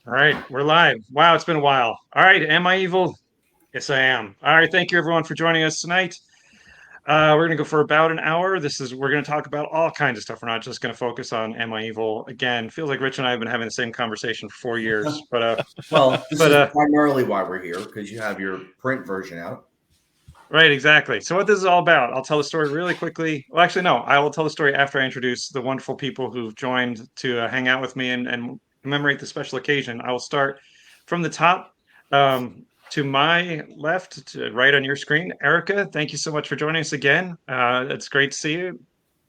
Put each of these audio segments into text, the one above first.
All right, we're live. Wow, it's been a while. All right, am I evil? Yes, I am. All right, thank you everyone for joining us tonight. We're going to go for about an hour. We're going to talk about all kinds of stuff. We're not just going to focus on Am I Evil? Again, feels like Rich and I have been having the same conversation for 4 years. Well, this is primarily why we're here, because you have your print version out. Right, exactly. So what this is all about, I'll tell the story really quickly. Well, actually, no, I will tell the story after I introduce the wonderful people who've joined to hang out with me and commemorate the special occasion. I will start from the top to my left, to right on your screen. Erika, thank you so much for joining us again. It's great to see you.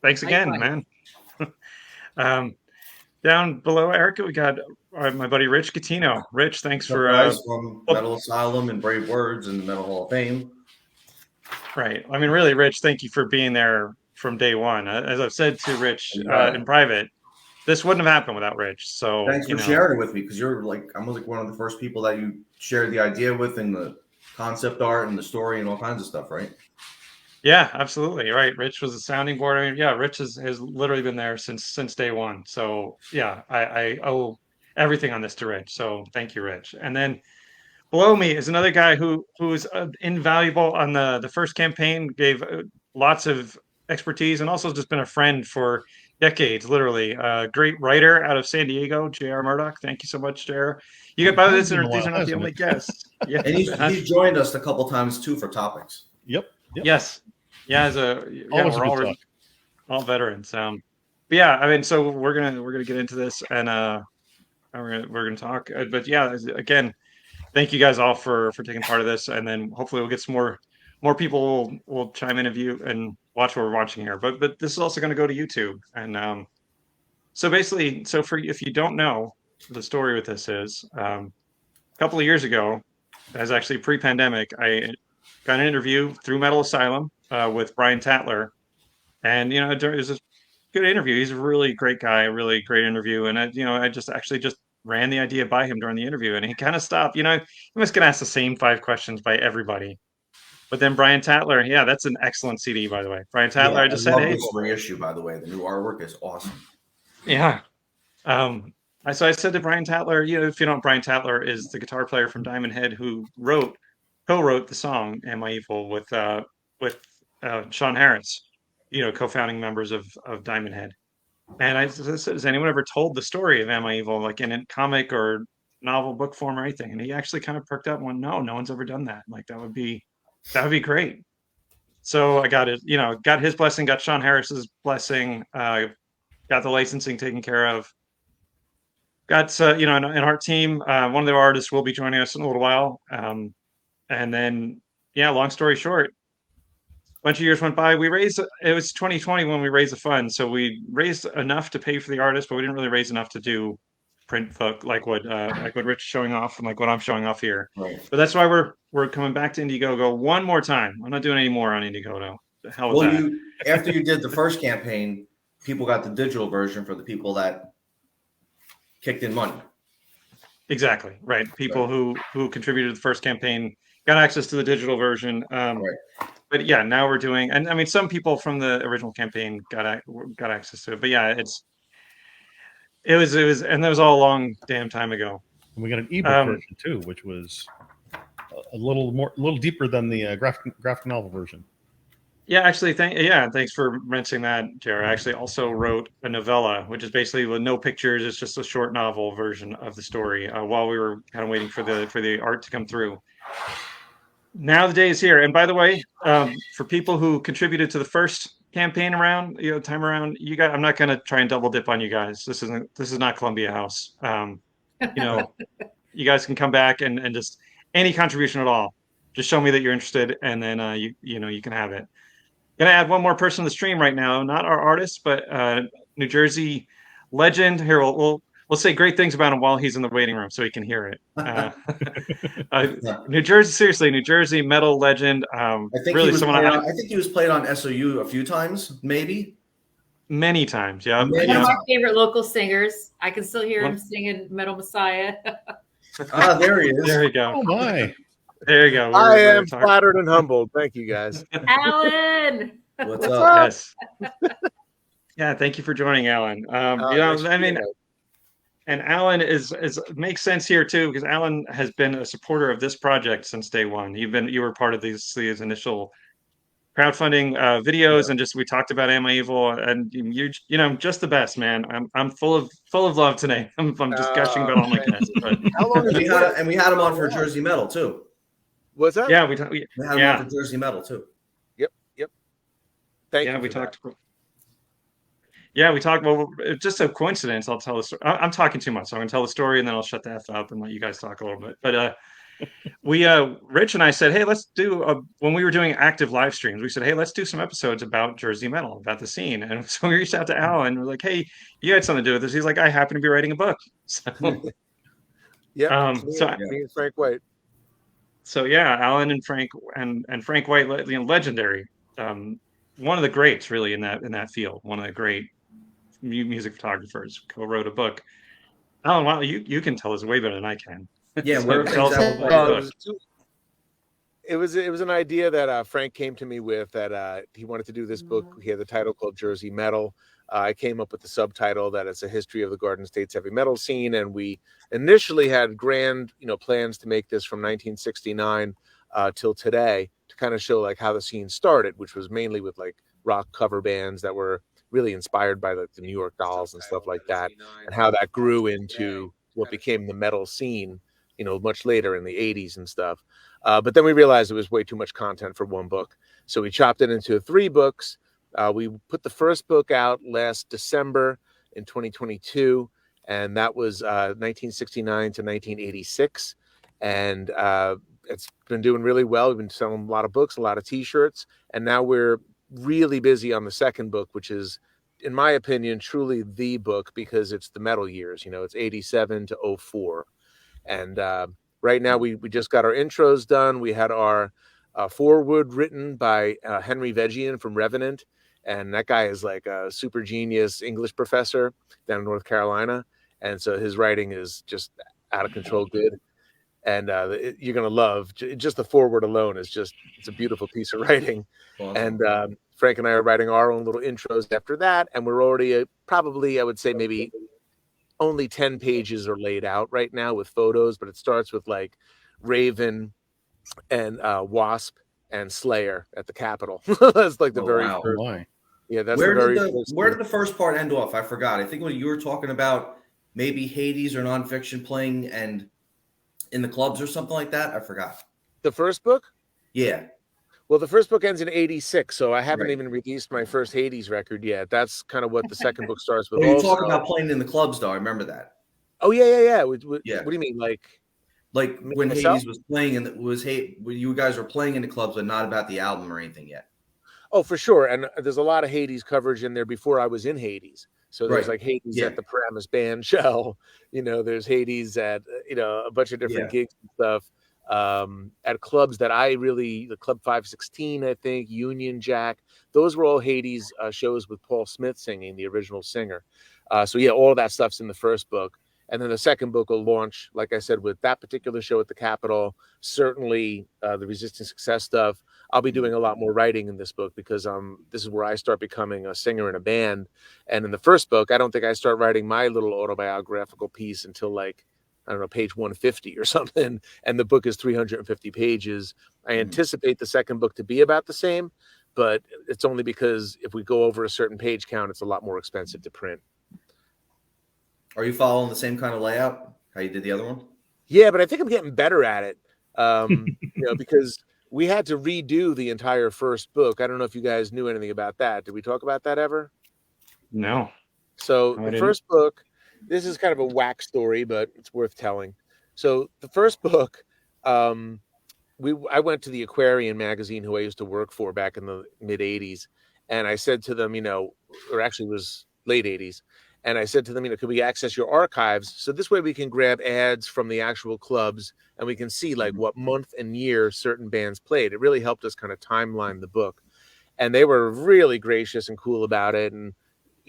Thanks again, man. Down below Erika, we got my buddy Rich Catino. Rich, thanks for from Metal Asylum and Brave Words and the Metal Hall of Fame. Right. I mean, really, Rich, thank you for being there from day one. As I've said to Rich in private, this wouldn't have happened without Rich. So thanks for sharing it with me, because you're I'm like one of the first people that you shared the idea with, and the concept art and the story and all kinds of stuff, right? Yeah, absolutely. Right. Rich was a sounding board. I mean, yeah, Rich has literally been there since day one. So yeah, I owe everything on this to Rich. So thank you, Rich. And then below me is another guy who was invaluable on the first campaign, gave lots of expertise, and also just been a friend for decades, literally. Great writer out of San Diego, J.R. Murdock. Thank you so much, J.R. You got by this, these are not the only guests. Yeah, and he's joined us a couple times too for topics. Yep. Yes. Yeah, we're all veterans. But yeah, I mean, so we're gonna get into this, and we're gonna talk. But yeah, again, thank you guys all for taking part of this, and then hopefully we'll get some more people will chime in and watch what we're watching here. But this is also going to go to YouTube, and so basically, if you don't know, the story with this is a couple of years ago, as actually pre-pandemic, I got an interview through Metal Asylum with Brian Tatler, and it was a good interview. He's a really great guy, a really great interview, and I just ran the idea by him during the interview, and he kind of stopped. He was going to ask the same 5 questions by everybody. But then Brian Tatler, yeah, that's an excellent CD, by the way. Brian Tatler, I just said, hey. This reissue, by the way, the new artwork is awesome. Yeah. So I said to Brian Tatler, if you don't, Brian Tatler is the guitar player from Diamond Head who co-wrote the song "Am I Evil" with Sean Harris, co-founding members of Diamond Head. And I said, has anyone ever told the story of Am I Evil, like in a comic or novel book form or anything? And he actually kind of perked up and went, no one's ever done that. Like, that would be great. So I got it, got his blessing, got Sean Harris's blessing, got the licensing taken care of. Got, an art team. One of the artists will be joining us in a little while. And then, yeah, long story short, a bunch of years went by. It was 2020 when we raised the fund. So we raised enough to pay for the artist, but we didn't really raise enough to do print book like what Rich is showing off and like what I'm showing off here. Right. But that's why we're coming back to Indiegogo one more time. I'm not doing any more on Indiegogo. The hell with that. After you did the first campaign, people got the digital version for the people that kicked in money. Exactly. Right. People who contributed to the first campaign got access to the digital version. Right. But yeah, now we're doing, and I mean, some people from the original campaign got access to it. But yeah, it was, and that was all a long damn time ago. And we got an ebook version too, which was a little deeper than the graphic novel version. Yeah, actually, thanks for mentioning that, Jared. I actually also wrote a novella, which is basically with no pictures. It's just a short novel version of the story while we were kind of waiting for the art to come through. Now the day is here. And by the way, for people who contributed to the first campaign time around, you guys, I'm not going to try and double dip on you guys. This is not Columbia House. You guys can come back and just any contribution at all. Just show me that you're interested, and then you can have it. Gonna add one more person to the stream right now, not our artist, but New Jersey legend. Here, we'll say great things about him while he's in the waiting room, so he can hear it. New Jersey metal legend. I think he was played on SOU a few times, maybe. Many times, yeah. One of our favorite local singers. I can still hear him singing Metal Messiah. There he is. There you go. Oh my. There you go. I am flattered and humbled. Thank you, guys. Alan! What's up? Yes. Yeah, thank you for joining, Alan. and Alan is makes sense here too, because Alan has been a supporter of this project since day one. You were part of these initial crowdfunding Yeah. videos, and just we talked about Am I Evil, and you know just the best, man. I'm full of love today. I'm just gushing about all my Thank guests, you. but How long And has we it had been? and we had him on for Jersey Metal too. What's that? yeah, We had him on yeah, for Jersey Metal too. Yep. Yep. Thank yeah, you we for that. talked. Yeah, we talked. Well, it's just a coincidence. I'll tell the story. I'm talking too much, so I'm gonna tell the story, and then I'll shut the f up and let you guys talk a little bit. But we Rich and I said, hey, let's do when we were doing active live streams, we said, hey, let's do some episodes about Jersey metal, about the scene. And so we reached out to Alan. We're like, hey, you had something to do with this. He's like, I happen to be writing a book. So Yep. It's me, so me and Frank White. so yeah, Alan and Frank and Frank White, you know, legendary. Um, one of the greats, really, in that field. One of the great music photographers. Co-wrote a book. Alan, why don't you can tell us way better than I can. Yeah, So where are tell things us at all with about that your It book. was it was an idea that Frank came to me with that he wanted to do this book. He had the title called Jersey Metal. I came up with the subtitle that it's a history of the Garden State's heavy metal scene, and we initially had grand, plans to make this from 1969 till today to kind of show like how the scene started, which was mainly with like rock cover bands that were really inspired by like the New York Dolls and stuff like that, and how that grew into what became the metal scene, much later in the 80s and stuff. But then we realized it was way too much content for one book. So we chopped it into 3 books. We put the first book out last December in 2022, and that was 1969 to 1986. And it's been doing really well. We've been selling a lot of books, a lot of T-shirts, and now we're really busy on the second book, which is, in my opinion, truly the book because it's the metal years. It's 87 to 04. And right now we just got our intros done. We had our foreword written by Henry Vegian from Revenant. And that guy is like a super genius English professor down in North Carolina. And so his writing is just out of control good. And you're going to love just the foreword alone it's a beautiful piece of writing. Awesome. And Frank and I are writing our own little intros after that. And we're already probably, I would say, maybe only 10 pages are laid out right now with photos, but it starts with like Raven and Wasp and Slayer at the Capitol. That's like the Oh, very wow. first. Why? Yeah, that's Where the very did the first. where did the first part end off? I forgot. I think when you were talking about maybe Hades or nonfiction playing and in the clubs or something like that. I forgot. The first book? Yeah. Well, the first book ends in 86, so I haven't Right. even released my first Hades record yet. That's kind of what the second book starts with. Well, you Also, talk about playing in the clubs, though. I remember that. oh yeah. What Yeah. do you mean, like Like when myself? Hades was playing and when you guys were playing in the clubs, but not about the album or anything yet. Oh, for sure. And there's a lot of Hades coverage in there before I was in Hades. So there's Right. like Hades Yeah. at the Paramus Band show. There's Hades at, a bunch of different gigs and stuff. At clubs that the Club 516, I think, Union Jack. Those were all Hades shows with Paul Smith singing, the original singer. So yeah, all that stuff's in the first book. And then the second book will launch, like I said, with that particular show at the Capitol. Certainly the Resisting Success stuff. I'll be doing a lot more writing in this book because this is where I start becoming a singer in a band. And in the first book, I don't think I start writing my little autobiographical piece until like, I don't know, page 150 or something. And the book is 350 pages. I anticipate the second book to be about the same, but it's only because if we go over a certain page count, it's a lot more expensive to print. Are you following the same kind of layout how you did the other one? Yeah, but I think I'm getting better at it. Because we had to redo the entire first book. I don't know if you guys knew anything about that. Did we talk about that ever? No. So I the didn't. first book, this is kind of a whack story, but it's worth telling. So the first book, I went to the Aquarian magazine, who I used to work for back in the mid 80s. And I said to them, or actually it was late 80s. And I said to them, could we access your archives? So this way we can grab ads from the actual clubs and we can see like what month and year certain bands played. It really helped us kind of timeline the book. And they were really gracious and cool about it. And,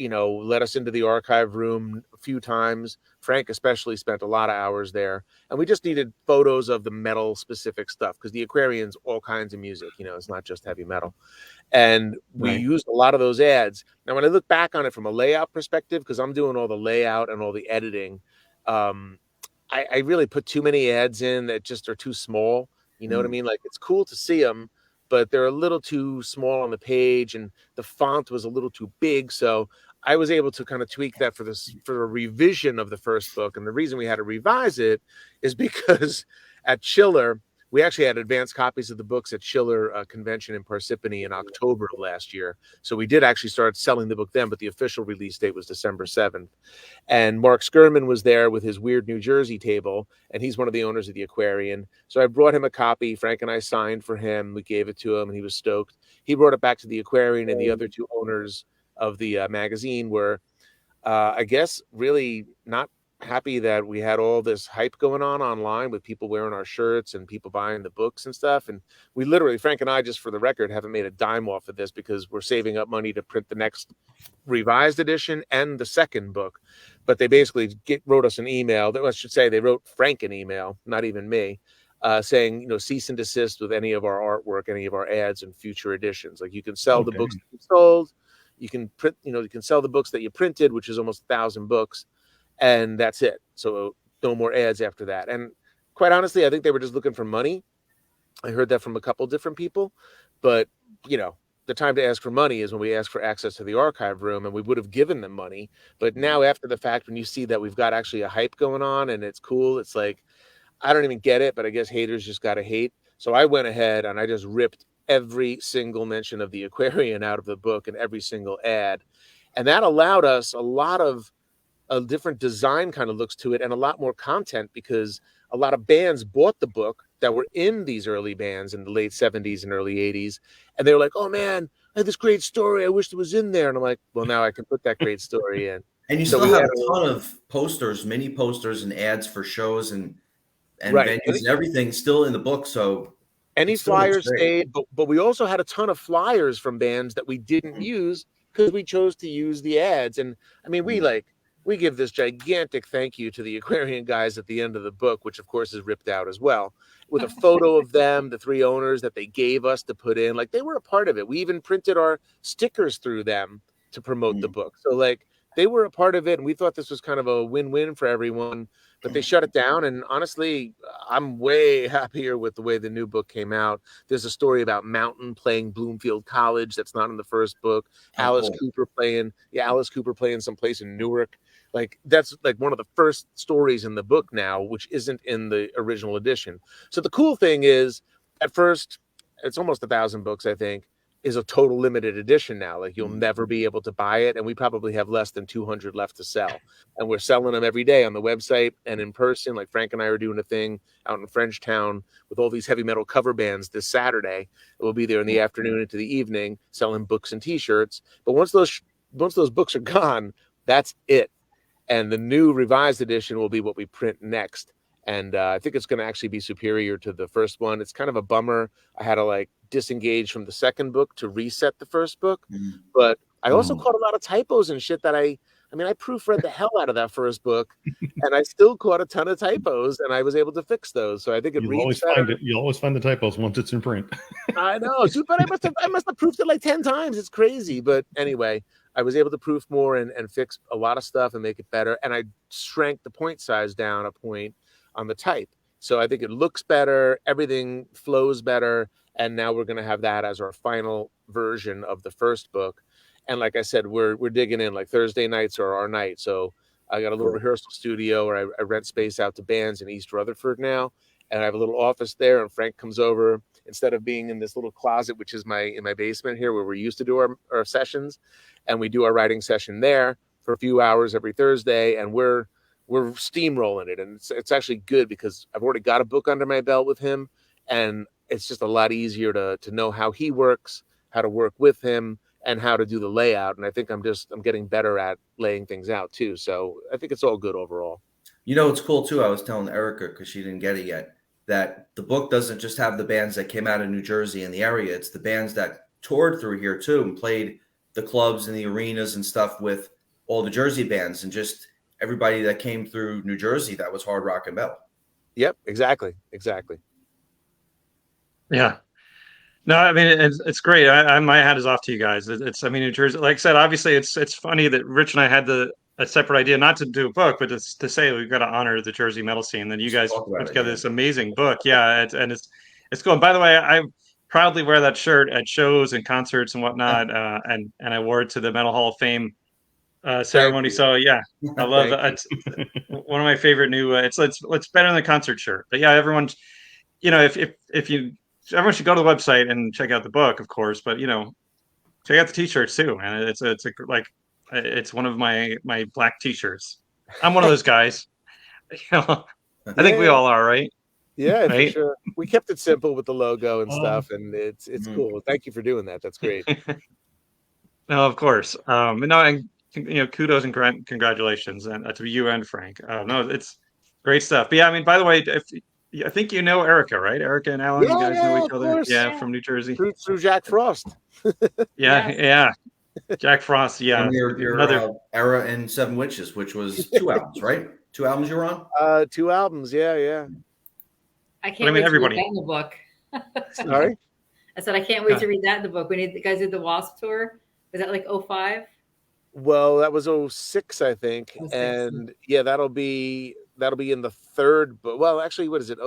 let us into the archive room a few times. Frank especially spent a lot of hours there, and we just needed photos of the metal specific stuff because the Aquarian's all kinds of music. It's not just heavy metal. And we Right. used a lot of those ads. Now, when I look back on it from a layout perspective, because I'm doing all the layout and all the editing, I really put too many ads in that just are too small. You know what I mean? Like, it's cool to see them, but they're a little too small on the page, and the font was a little too big. So I was able to kind of tweak that for a revision of the first book. And the reason we had to revise it is because at Chiller, we actually had advanced copies of the books at Schiller Convention in Parsippany in October of last year. So we did actually start selling the book then, but the official release date was December 7th. And Mark Skirman was there with his weird New Jersey table, and he's one of the owners of the Aquarian. So I brought him a copy. Frank and I signed for him. We gave it to him, and he was stoked. He brought it back to the Aquarian, and the other two owners of the magazine were, I guess, really not happy that we had all this hype going on online with people wearing our shirts and people buying the books and stuff. And we literally, Frank and I, just for the record, haven't made a dime off of this because we're saving up money to print the next revised edition and the second book. But they basically wrote us an email. I should say they wrote Frank an email, not even me, saying, cease and desist with any of our artwork, any of our ads in future editions. Like, you can sell the books that you sold, you can print, you can sell the books that you printed, which is almost 1,000 books. And that's it. So no more ads after that. And quite honestly, I think they were just looking for money. I heard that from a couple different people. But, the time to ask for money is when we ask for access to the archive room, and we would have given them money. But now, after the fact, when you see that we've got actually a hype going on and it's cool, it's like, I don't even get it, but I guess haters just got to hate. So I went ahead and I just ripped every single mention of the Aquarian out of the book and every single ad. And that allowed us a lot of a different design kind of looks to it and a lot more content, because a lot of bands bought the book that were in these early bands in the late 70s and early 80s. And they were like, oh man, I had this great story. I wish it was in there. And I'm like, well, now I can put that great story in. And you still have a ton of posters, mini posters and ads for shows and right. venues and everything still in the book. So any flyers stayed, but we also had a ton of flyers from bands that we didn't use because we chose to use the ads. And I mean, we give this gigantic thank you to the Aquarian guys at the end of the book, which of course is ripped out as well, with a photo of them, the three owners that they gave us to put in. Like, they were a part of it. We even printed our stickers through them to promote the book. So like, they were a part of it, and we thought this was kind of a win-win for everyone, but they shut it down. And honestly, I'm way happier with the way the new book came out. There's a story about Mountain playing Bloomfield College that's not in the first book. Alice Cooper playing someplace in Newark. Like, that's like one of the first stories in the book now, which isn't in the original edition. So the cool thing is, at first, it's almost 1,000 books, I think, is a total limited edition now. Like, you'll never be able to buy it. And we probably have less than 200 left to sell. And we're selling them every day on the website and in person. Like, Frank and I are doing a thing out in Frenchtown with all these heavy metal cover bands this Saturday. We'll be there in the afternoon into the evening selling books and t-shirts. But once those books are gone, that's it. And the new revised edition will be what we print next. And I think it's going to actually be superior to the first one. It's kind of a bummer. I had to disengage from the second book to reset the first book. But I also caught a lot of typos and shit that I proofread the hell out of that first book, and I still caught a ton of typos, and I was able to fix those. So I think You'll always find the typos once it's in print. I know, but I must have proofed it like 10 times. It's crazy. But anyway, I was able to proof more and fix a lot of stuff and make it better. And I shrank the point size down a point on the type. So I think it looks better. Everything flows better. And now we're going to have that as our final version of the first book. And like I said, we're digging in. Like, Thursday nights are our night. So I got a little rehearsal studio where I rent space out to bands in East Rutherford now. And I have a little office there, and Frank comes over instead of being in this little closet, which is in my basement here where we used to do our sessions. And we do our writing session there for a few hours every Thursday. And we're steamrolling it. And it's actually good because I've already got a book under my belt with him. And it's just a lot easier to know how he works, how to work with him, and how to do the layout. And I think I'm getting better at laying things out too. So I think it's all good overall. It's cool too. I was telling Erika, because she didn't get it yet, that the book doesn't just have the bands that came out of New Jersey and the area. It's the bands that toured through here too and played the clubs and the arenas and stuff with all the Jersey bands and just everybody that came through New Jersey that was hard rock and metal. Yep, exactly. Yeah. No, I mean it's great. My hat is off to you guys. It's I mean New Jersey, like I said, obviously it's funny that Rich and I had a separate idea not to do a book, but to say we've got to honor the Jersey metal scene. Then you Just guys talk about put it, together yeah. this amazing book. Yeah, it's cool. And by the way, I proudly wear that shirt at shows and concerts and whatnot. And I wore it to the Metal Hall of Fame ceremony. you. So yeah, I love Thank that. It's one of my favorite new. It's better than the concert shirt. But yeah, everyone, if you everyone should go to the website and check out the book, of course. But check out the t-shirts too, man. It's one of my black t-shirts. I'm one of those guys. I think we all are, right? Yeah, for Right? sure. We kept it simple with the logo and stuff, and it's cool. Thank you for doing that. That's great. No, of course. And kudos and congratulations, and to you and Frank. No, it's great stuff. But yeah, I mean, by the way, I think you know Erika, right? Erika and Alan, you guys know Yeah, each of other. course. Yeah, Yeah. from New Jersey. Through Jack Frost. Yeah, Yes. yeah. Jack Frost. Yeah, From your another. era in Seven Witches, which was 2 albums, right? 2 albums you were on? 2 albums. Yeah. I But I can't mean, wait to everybody. read that in the book. Sorry. I said I can't wait Yeah. to read that in the book. You guys did the Wasp tour. Was that like 05? Well, that was 06, I think. 06. And yeah, that'll be in the third book. Well, actually, what is it?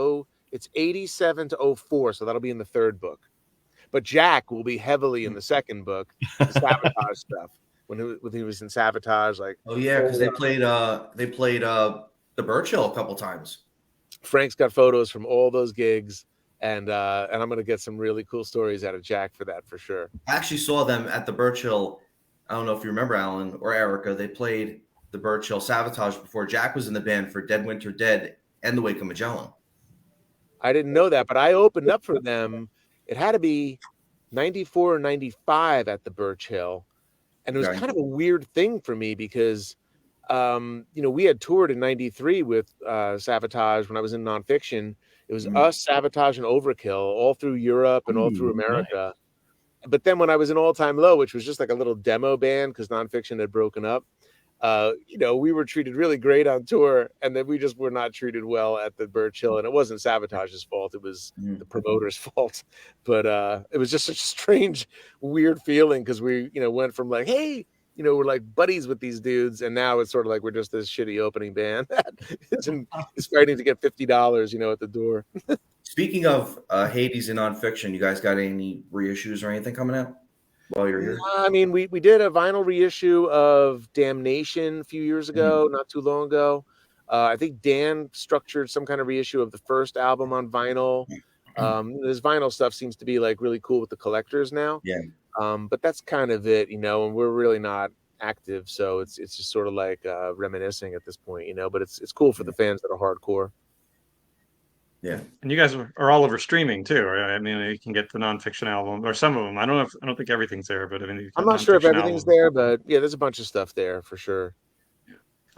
It's 87 to 04, so that'll be in the third book. But Jack will be heavily in the second book, the Sabotage stuff. When he was in Sabotage, like Oh yeah, because they played the Birchill a couple times. Frank's got photos from all those gigs, and I'm gonna get some really cool stories out of Jack for that for sure. I actually saw them at the Birchill. I don't know if you remember, Alan or Erika. They played the Birchill Sabotage before Jack was in the band for Dead Winter Dead and the Wake of Magellan. I didn't know that, but I opened up for them. It had to be 94 or 95 at the Birchill. And it was Okay. kind of a weird thing for me because, we had toured in 93 with Sabotage when I was in Nonfiction. It was us, Sabotage, and Overkill all through Europe and all through America. Nice. But then when I was in All Time Low, which was just like a little demo band because Nonfiction had broken up, we were treated really great on tour, and then we just were not treated well at the Birchill. And it wasn't Sabotage's fault; it was the promoter's fault. But it was just such a strange, weird feeling because we, went from like, hey, we're like buddies with these dudes, and now it's sort of like we're just this shitty opening band that is fighting to get $50, at the door. Speaking of Hades and Nonfiction, you guys got any reissues or anything coming out while you're here? I mean, we did a vinyl reissue of Damnation a few years ago, not too long ago. I think Dan structured some kind of reissue of the first album on vinyl. This vinyl stuff seems to be like really cool with the collectors now. Yeah. But that's kind of it, and we're really not active, so it's just sort of like reminiscing at this point, But it's cool for the fans that are hardcore. Yeah, And you guys are all over streaming too, right? I mean, you can get the Nonfiction album or some of them. I don't think everything's there, but I mean, I'm not sure if everything's there, but yeah, there's a bunch of stuff there for sure.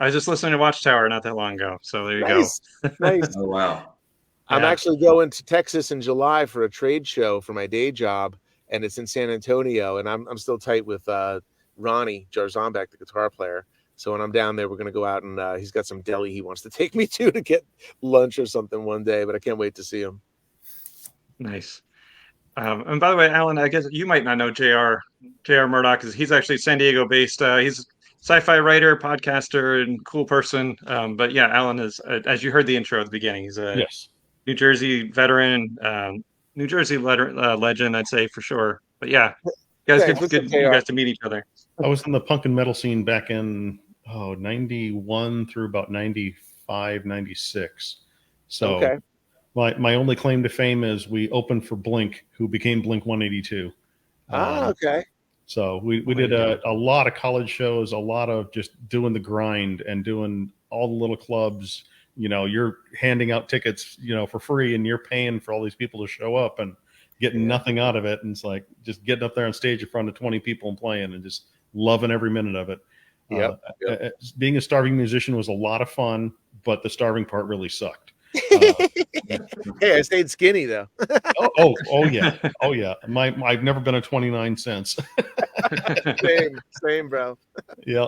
I was just listening to Watchtower not that long ago, so there you Nice. go. Nice. Oh wow. I'm actually going to Texas in July for a trade show for my day job, and it's in San Antonio, and I'm still tight with Ronnie Jarzombek, the guitar player. So when I'm down there, we're going to go out and he's got some deli he wants to take me to get lunch or something one day, but I can't wait to see him. Nice. And by the way, Alan, I guess you might not know J.R. Murdock. He's actually San Diego based. He's a sci-fi writer, podcaster, and cool person. But yeah, Alan is, as you heard the intro at the beginning, he's a New Jersey veteran, New Jersey legend, I'd say for sure. But yeah, you guys, good you guys to meet each other. I was in the punk and metal scene back in 91 through about 95, 96. So my only claim to fame is we opened for Blink, who became Blink 182. Okay. So we did a lot of college shows, a lot of just doing the grind and doing all the little clubs. You're handing out tickets, for free, and you're paying for all these people to show up and getting nothing out of it. And it's like just getting up there on stage in front of 20 people and playing and just loving every minute of it. Being a starving musician was a lot of fun, but the starving part really sucked. Hey, I stayed skinny though. oh yeah. I've never been a 29 cents. Same, bro. Yeah,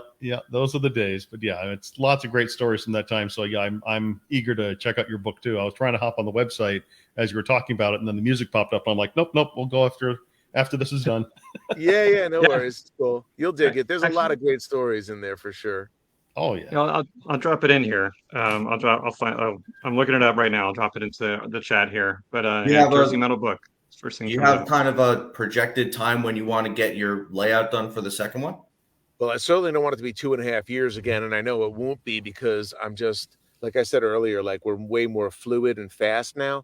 those are the days. But yeah, it's lots of great stories from that time. So yeah, I'm eager to check out your book too. I was trying to hop on the website as you were talking about it, and then the music popped up. I'm like, nope, we'll go after this is done. Yeah, no Yeah. worries. It's cool. You'll dig it. There's a lot Actually, of great stories in there for sure. Oh yeah. you know, I'll drop it in here. I'll find. Oh, I'm looking it up right now. I'll drop it into the chat here. But You yeah, have Jersey a Metal book. First thing that you comes have up. kind of a projected time when you want to get your layout done for the second one? Well, I certainly don't want it to be 2.5 years again, and I know it won't be because I'm just like I said earlier, like we're way more fluid and fast now,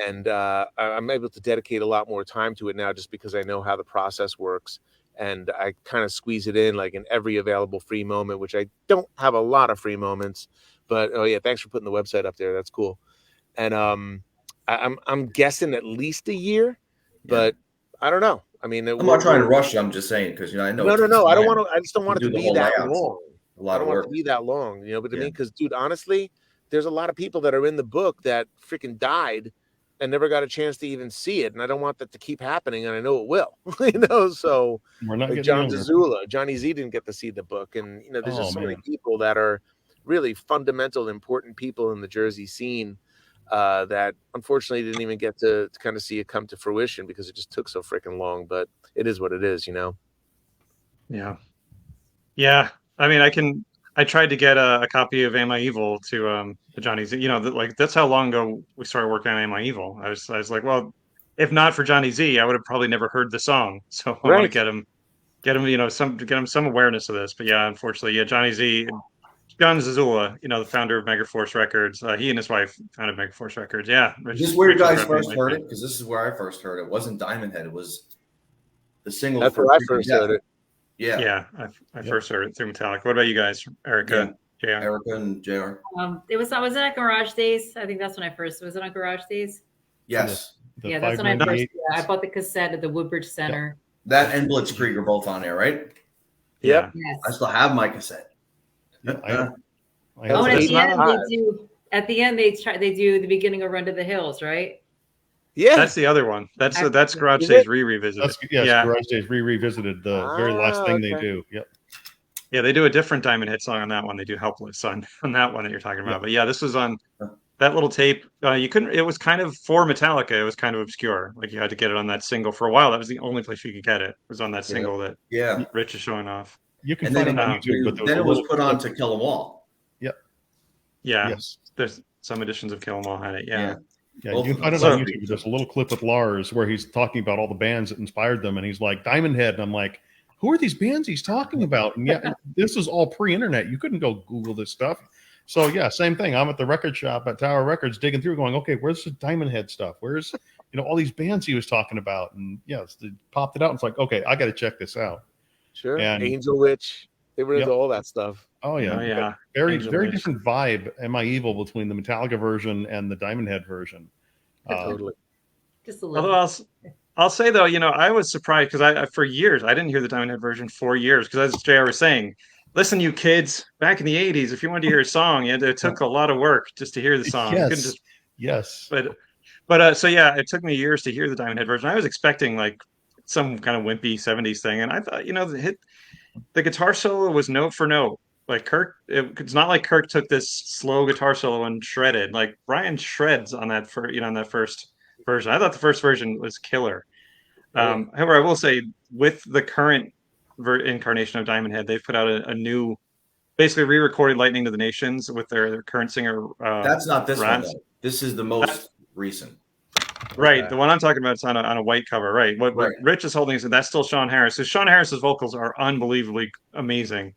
and I'm able to dedicate a lot more time to it now just because I know how the process works, and I kind of squeeze it in like in every available free moment, which I don't have a lot of free moments, but oh yeah, thanks for putting the website up there. That's cool, and I'm guessing at least a year, but I don't know. I mean, I'm not trying to rush you. I'm just saying because I know it takes no. I don't time want to. I just don't want to it do to the be whole that layouts. long. A I lot don't of want work. it to be that long, you know. But I Yeah. mean, because dude, honestly, there's a lot of people that are in the book that freaking died and never got a chance to even see it, and I don't want that to keep happening, and I know it will. So We're not like getting John younger. Zazula, Johnny Z didn't get to see the book, and there's just so many people that are really fundamental, important people in the Jersey scene that unfortunately didn't even get to kind of see it come to fruition because it just took so freaking long. But it is what it is, Yeah. Yeah. I mean, I tried to get a copy of Am I Evil to Johnny Z. Like that's how long ago we started working on Am I Evil. I was like, well, if not for Johnny Z, I would have probably never heard the song. So I want to Right. get him some awareness of this. But yeah, unfortunately, yeah, Johnny Z, John Zazula, the founder of Megaforce Records, he and his wife founded Megaforce Records. Yeah, Is this where you Rich is guys repping first my heard thing. it? Because this is where I first heard it. It wasn't Diamond Head. It was the single That's for where I Freaking first Death. heard it. Yeah. Yeah, I first heard it through Metallica. What about you guys, Erika? Yeah. JR? Erika and JR. Was it at Garage Days? I think that's when I first was it on Garage Days? Yes. Yeah, that's when I first. 598. Yeah, I bought the cassette at the Woodbridge Center. That and Blitzkrieg are both on there, right? Yep. Yes. I still have my cassette. Yeah, I Oh, and have at It's that. the end not. they do. At the end they do the beginning of Run to the Hills, right? Yeah. That's the other one. That's Garage Is Days it? revisited. That's yes, Yeah, Garage Days revisited the very last thing they Okay. do. Yep. yeah, they do a different Diamond Head song on that one. They do Helpless on that one that you're talking about. Yep. But yeah, this was on that little tape. You couldn't. It was kind of for Metallica. It was kind of obscure. Like you had to get it on that single for a while. That was the only place you could get it. Was on that single that Yeah. Rich is showing off. You can And find then it on YouTube, but then it was put on to Kill 'Em All. Yep. Yeah, Yes. there's some editions of Kill 'Em All had it. Yeah. Yeah, Both you of can find them. it on YouTube. There's a little clip with Lars where he's talking about all the bands that inspired them, and he's like Diamond Head, and I'm like, who are these bands he's talking about? And yeah, this is all pre-internet. You couldn't go Google this stuff. So yeah, same thing. I'm at the record shop at Tower Records digging through, going, okay, where's the Diamond Head stuff? Where's all these bands he was talking about? And yes, they popped it out. And it's like, okay, I got to check this out. Sure. And Angel Witch. They were into all that stuff. oh yeah, Oh yeah. very Angel very Witch. different vibe. Am I Evil between the Metallica version and the Diamond Head version? Totally. Just a little. Although I'll say though, I was surprised because I for years I didn't hear the Diamond Head version for years because as JR was saying, listen, you kids, back in the '80s, if you wanted to hear a song, it took a lot of work just to hear the song. You couldn't just Yes. But so yeah, it took me years to hear the Diamond Head version. I was expecting like some kind of wimpy '70s thing, and I thought the guitar solo was note for note. Like it's not like Kirk took this slow guitar solo and shredded. Like Brian shreds on that on that first version. I thought the first version was killer. However, I will say with the current incarnation of Diamond Head, they've put out a new, basically re-recorded "Lightning to the Nations" with their current singer. That's not this one, Raz. though. This is the most recent. Right, Okay. the one I'm talking about is on a white cover. Right, what Right. Rich is holding is that's still Sean Harris. So Sean Harris's vocals are unbelievably amazing.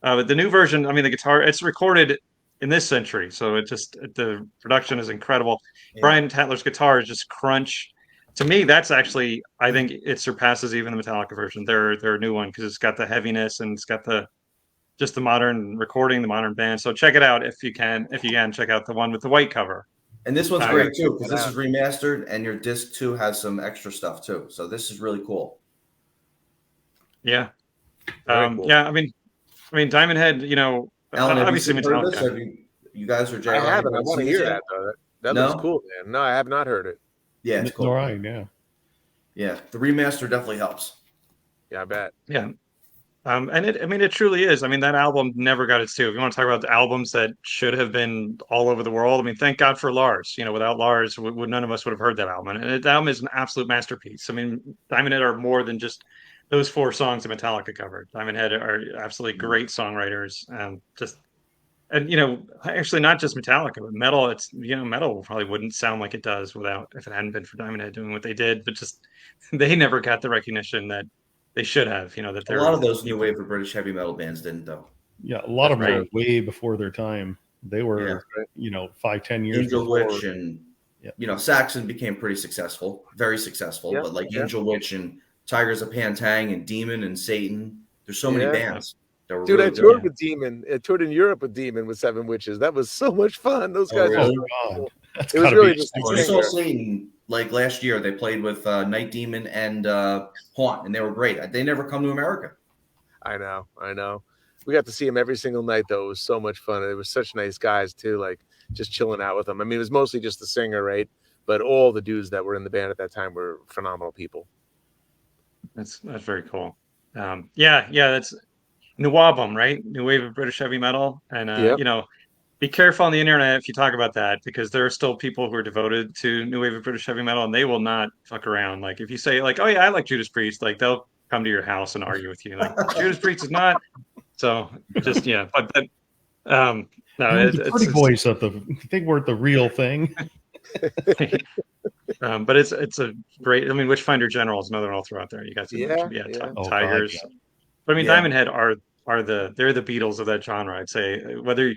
But the new version, I mean, the guitar, it's recorded in this century, so the production is incredible. Yeah. Brian Tatler's guitar is just crunch. To me, that's actually, I think it surpasses even the Metallica version. Their new one because it's got the heaviness and it's got the modern recording, the modern band. So check it out if you can. If you can, check out the one with the white cover. And this one's I great gotta too because check this it is remastered and your disc 2 has some extra stuff too. So this is really cool. Yeah. Very cool. Yeah, I mean Diamond Head, Alan, have obviously you heard this? Metallica. Have you guys or JR? I haven't. I want to seen hear this that yet? though. That No? looks cool, man. No, I have not heard it. Yeah, it's cool. All right. Yeah. Yeah, the remaster definitely helps. I bet. Yeah. And it truly is. I mean, that album never got its due. If you want to talk about the albums that should have been all over the world, I mean, thank God for Lars. Without Lars, none of us would have heard that album. And that album is an absolute masterpiece. I mean, Diamond Head are more than just those 4 songs that Metallica covered. Diamond Head are absolutely great songwriters. Actually, not just Metallica, but metal. Metal probably wouldn't sound like it does if it hadn't been for Diamond Head doing what they did. But just they never got the recognition that they should have. That A they're lot of those new people. wave of British heavy metal bands didn't, though. Yeah, a lot of them right. were way before their time. They were, 5-10 years Angel before. Witch and Saxon became pretty successful, very successful. But like Angel Witch and Tigers of Pantang and Demon and Satan, there's so many bands that were. Dude, really I toured good. with Demon. I toured in Europe with Demon with Seven Witches. That was so much fun. Those guys. really? God. It was really just. I just saw Satan like last year. They played with Night Demon and Haunt, and they were great. They never come to America. I know. We got to see them every single night, though. It was so much fun. It was such nice guys too. Like just chilling out with them. I mean, it was mostly just the singer, right? But all the dudes that were in the band at that time were phenomenal people. That's very cool. That's Nuwabum, right? New wave of British heavy metal, and be careful on the internet if you talk about that, because there are still people who are devoted to new wave of British heavy metal, and they will not fuck around. Like if you say like, "Oh yeah, I like Judas Priest," like they'll come to your house and argue with you. Like Judas Priest is not. So just no, the pretty voice of they weren't the real thing. But it's a great. I mean, Witchfinder General is another one I'll throw out there. You guys, Tigers. But I mean, Diamond Head are they're the Beatles of that genre. I'd say whether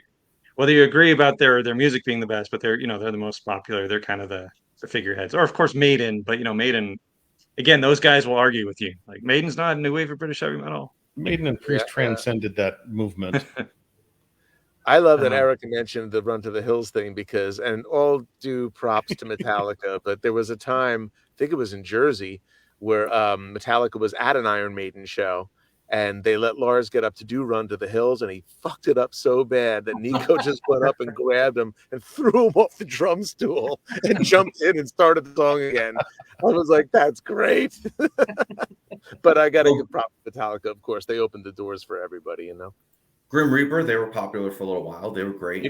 you agree about their music being the best, but they're the most popular. They're kind of the figureheads. Or of course Maiden, but Maiden. Again, those guys will argue with you. Like Maiden's not a new wave of British heavy metal. Maiden and Priest transcended that movement. I love that Erika mentioned the Run to the Hills thing and all due props to Metallica, but there was a time, I think it was in Jersey, where Metallica was at an Iron Maiden show, and they let Lars get up to do Run to the Hills, and he fucked it up so bad that Nico just went up and grabbed him and threw him off the drum stool and jumped in and started the song again. I was like, that's great. But I got to give props to Metallica, of course. They opened the doors for everybody, Grim Reaper, they were popular for a little while. They were great.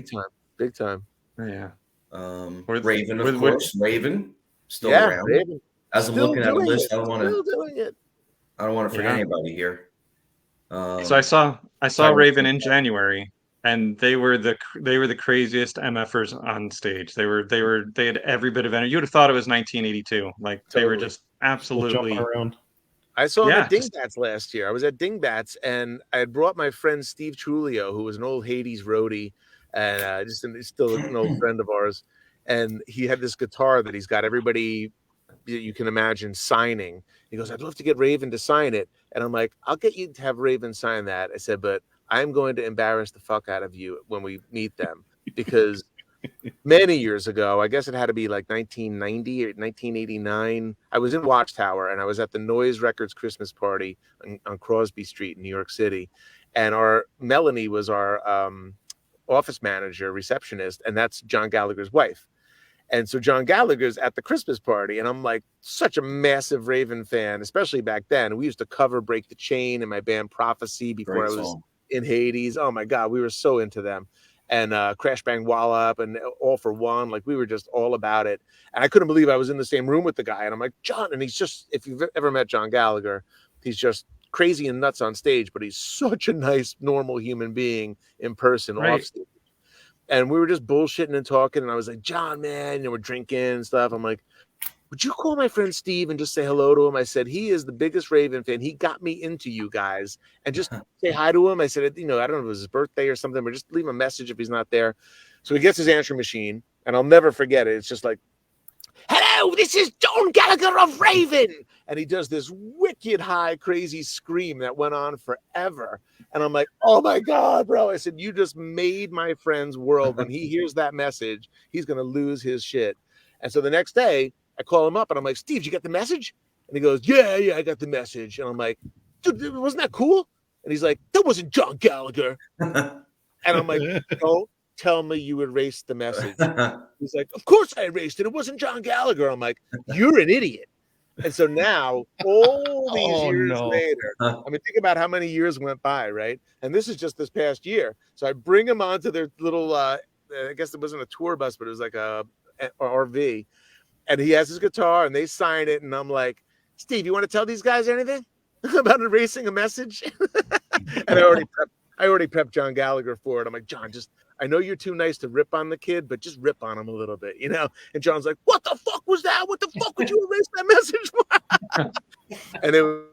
Big time. Yeah. Raven, of course. Raven, still around. Raven. As I'm looking at a list, I don't want to forget anybody here. So I saw Raven in January, and they were the craziest MFers on stage. They had every bit of energy. You would have thought it was 1982. Like they were just absolutely around. I saw him at Dingbats last year. I was at Dingbats, and I had brought my friend Steve Trulio, who was an old Hades roadie, and still an old friend of ours. And he had this guitar that he's got everybody you can imagine signing. He goes, "I'd love to get Raven to sign it." And I'm like, "I'll get you to have Raven sign that." I said, "But I'm going to embarrass the fuck out of you when we meet them, because many years ago, I guess it had to be like 1990 or 1989. I was in Watchtower, and I was at the Noise Records Christmas party on Crosby Street in New York City. And Melanie was our office manager, receptionist, and that's John Gallagher's wife. And so John Gallagher's at the Christmas party, and I'm like such a massive Raven fan, especially back then. We used to cover Break the Chain in my band Prophecy before I was in Hades. Oh my God, we were so into them. And Crash Bang Wallop and All for One, like we were just all about it. And I couldn't believe I was in the same room with the guy. And I'm like, John, and he's just, if you've ever met John Gallagher, he's just crazy and nuts on stage, but he's such a nice, normal human being in person, off stage. And we were just bullshitting and talking. And I was like, John, man, we're drinking and stuff. I'm like, would you call my friend Steve and just say hello to him? I said, he is the biggest Raven fan. He got me into you guys. And just say hi to him. I said, I don't know if it was his birthday or something, but just leave him a message if he's not there. So he gets his answering machine, and I'll never forget it. It's just like, hello, this is John Gallagher of Raven. And he does this wicked high, crazy scream that went on forever. And I'm like, oh my God, bro. I said, you just made my friend's world. When he hears that message, he's going to lose his shit. And so the next day, I call him up and I'm like, Steve, did you get the message? And he goes, yeah, I got the message. And I'm like, dude, wasn't that cool? And he's like, that wasn't John Gallagher. And I'm like, don't tell me you erased the message. He's like, of course I erased it. It wasn't John Gallagher. I'm like, you're an idiot. And so now, all these years no. later, I mean, think about how many years went by, right? And this is just this past year. So I bring him onto their little, I guess it wasn't a tour bus, but it was like a RV. And he has his guitar, and they sign it. And I'm like, Steve, you want to tell these guys anything about erasing a message? And I already prepped John Gallagher for it. I'm like, John, I know you're too nice to rip on the kid, but just rip on him a little bit, you know? And John's like, what the fuck was that? What the fuck would you erase that message for? And it was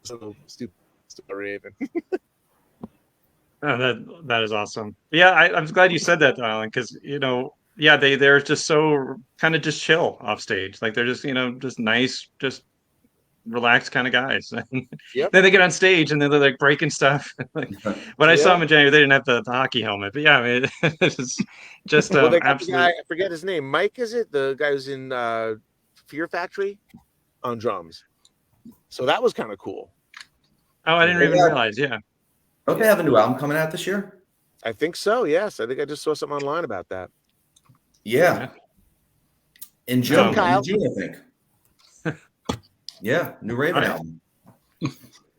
so stupid Raven. Oh, that is awesome. Yeah, I'm glad you said that, Alan, because yeah, they're just so kind of just chill off stage. Like they're just just nice, just relaxed kind of guys. Yep. Then they get on stage and then they're like breaking stuff. Like when I saw them in January, they didn't have the hockey helmet, but yeah, I mean, it's just Well, they got absolute. the guy, I forget his name. Mike, is it? The guy who's in Fear Factory on drums. So that was kind of cool. Oh, I didn't even realize. Yeah. Don't they have a new album coming out this year? I think so. Yes, I think I just saw something online about that. Yeah. In June, Kyle. I think. Yeah, new Raven album.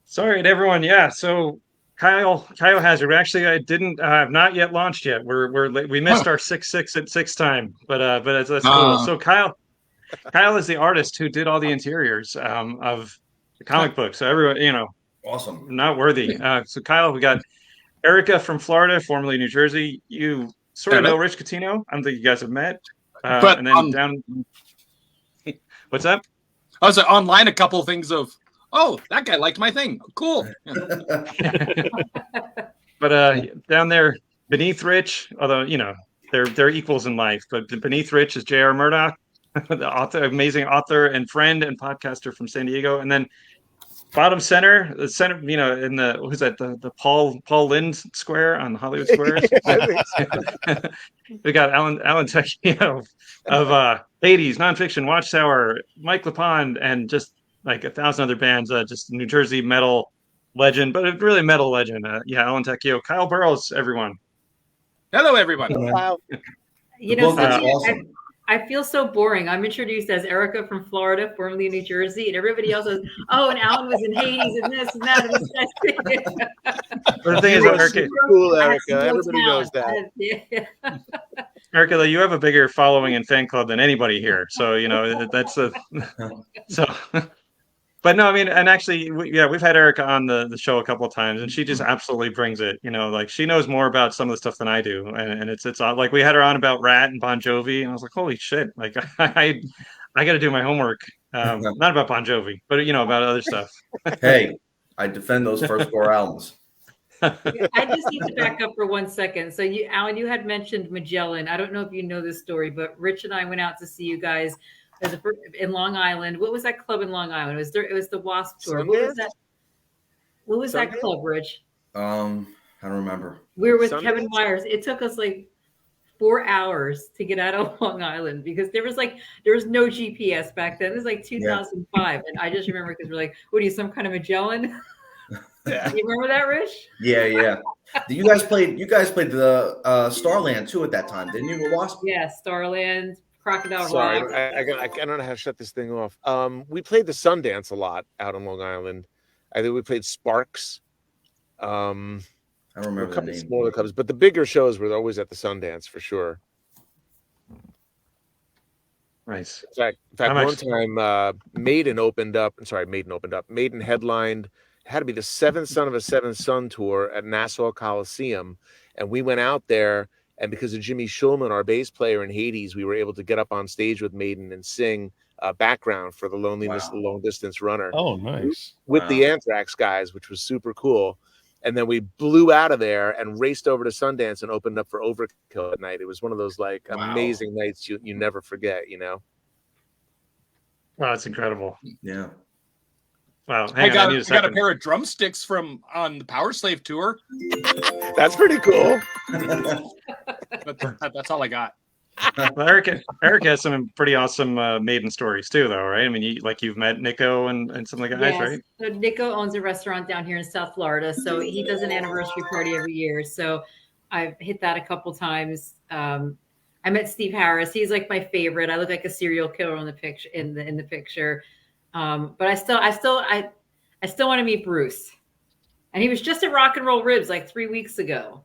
Sorry to everyone. Yeah, so Kyle Hazard. Actually, I didn't have not yet launched yet. We missed our 6/6 at 6 time, but that's cool. So Kyle is the artist who did all the interiors of the comic book. So everyone, Awesome. not worthy. So Kyle, we got Erika from Florida, formerly New Jersey. You sort of know Rich Catino. I don't think you guys have met. But and then down. What's up? I was online a couple of things of, that guy liked my thing. Cool. But down there beneath Rich, although they're equals in life, but beneath Rich is J.R. Murdock, the amazing author and friend and podcaster from San Diego, and then bottom center, in the who's that the Paul Lynde Square on Hollywood Squares. We got Alan Tecchio of Hades, Nonfiction, Watchtower, Mike LaPond, and just like 1,000 other bands. Just New Jersey metal legend, but a really metal legend. Alan Tecchio, Kyle Burles, everyone. Hello, everyone. Wow. Awesome. I feel so boring. I'm introduced as Erika from Florida, formerly New Jersey, and everybody else is, and Alan was in Hades and this and that. The thing is, Erika, cool, Erika. Everybody knows that. Erika, though, you have a bigger following and fan club than anybody here. So, that's so. But no, I mean, and actually, we've had Erika on the show a couple of times, and she just absolutely brings it. Like she knows more about some of the stuff than I do, and it's like we had her on about Rat and Bon Jovi, and I was like, holy shit! Like I got to do my homework, not about Bon Jovi, but about other stuff. Hey, I defend those first 4 albums. I just need to back up for 1 second. So Alan, you had mentioned Magellan. I don't know if you know this story, but Rich and I went out to see you guys. In Long Island. What was that club in Long Island? It was the Wasp tour. What was that? What was that club, Rich? I don't remember. We were with Kevin Myers. It took us like 4 hours to get out of Long Island because there was no GPS back then. It was like 2005, and I just remember because we're like, "What are you, some kind of Magellan?" Yeah. You remember that, Rich? Yeah. You guys played the Starland too at that time, didn't you? Wasp? Yeah, Starland. Crocodile Sorry, Rock. I don't know how to shut this thing off. We played the Sundance a lot out on Long Island. I think we played Sparks. I don't remember a couple the name. smaller clubs, but the bigger shows were always at the Sundance for sure. Nice. In fact, one time Maiden headlined. It had to be the Seventh Son of a Seventh Son tour at Nassau Coliseum, and we went out there. And because of Jimmy Schulman, our bass player in Hades, we were able to get up on stage with Maiden and sing background for the Loneliness of the Long Distance Runner. Oh, nice. With the Anthrax guys, which was super cool. And then we blew out of there and raced over to Sundance and opened up for Overkill at night. It was one of those amazing nights you never forget, Wow, that's incredible. Yeah. Wow. I got a pair of drumsticks on the Power Slave tour. That's pretty cool. But that's all I got. Well, Erika has some pretty awesome Maiden stories too, though, right? I mean, you've met Nico and some of the guys, right? So Nico owns a restaurant down here in South Florida, so he does an anniversary party every year. So I've hit that a couple times. I met Steve Harris. He's like my favorite. I look like a serial killer in the picture. But I still want to meet Bruce. And he was just at Rock and Roll Ribs like 3 weeks ago.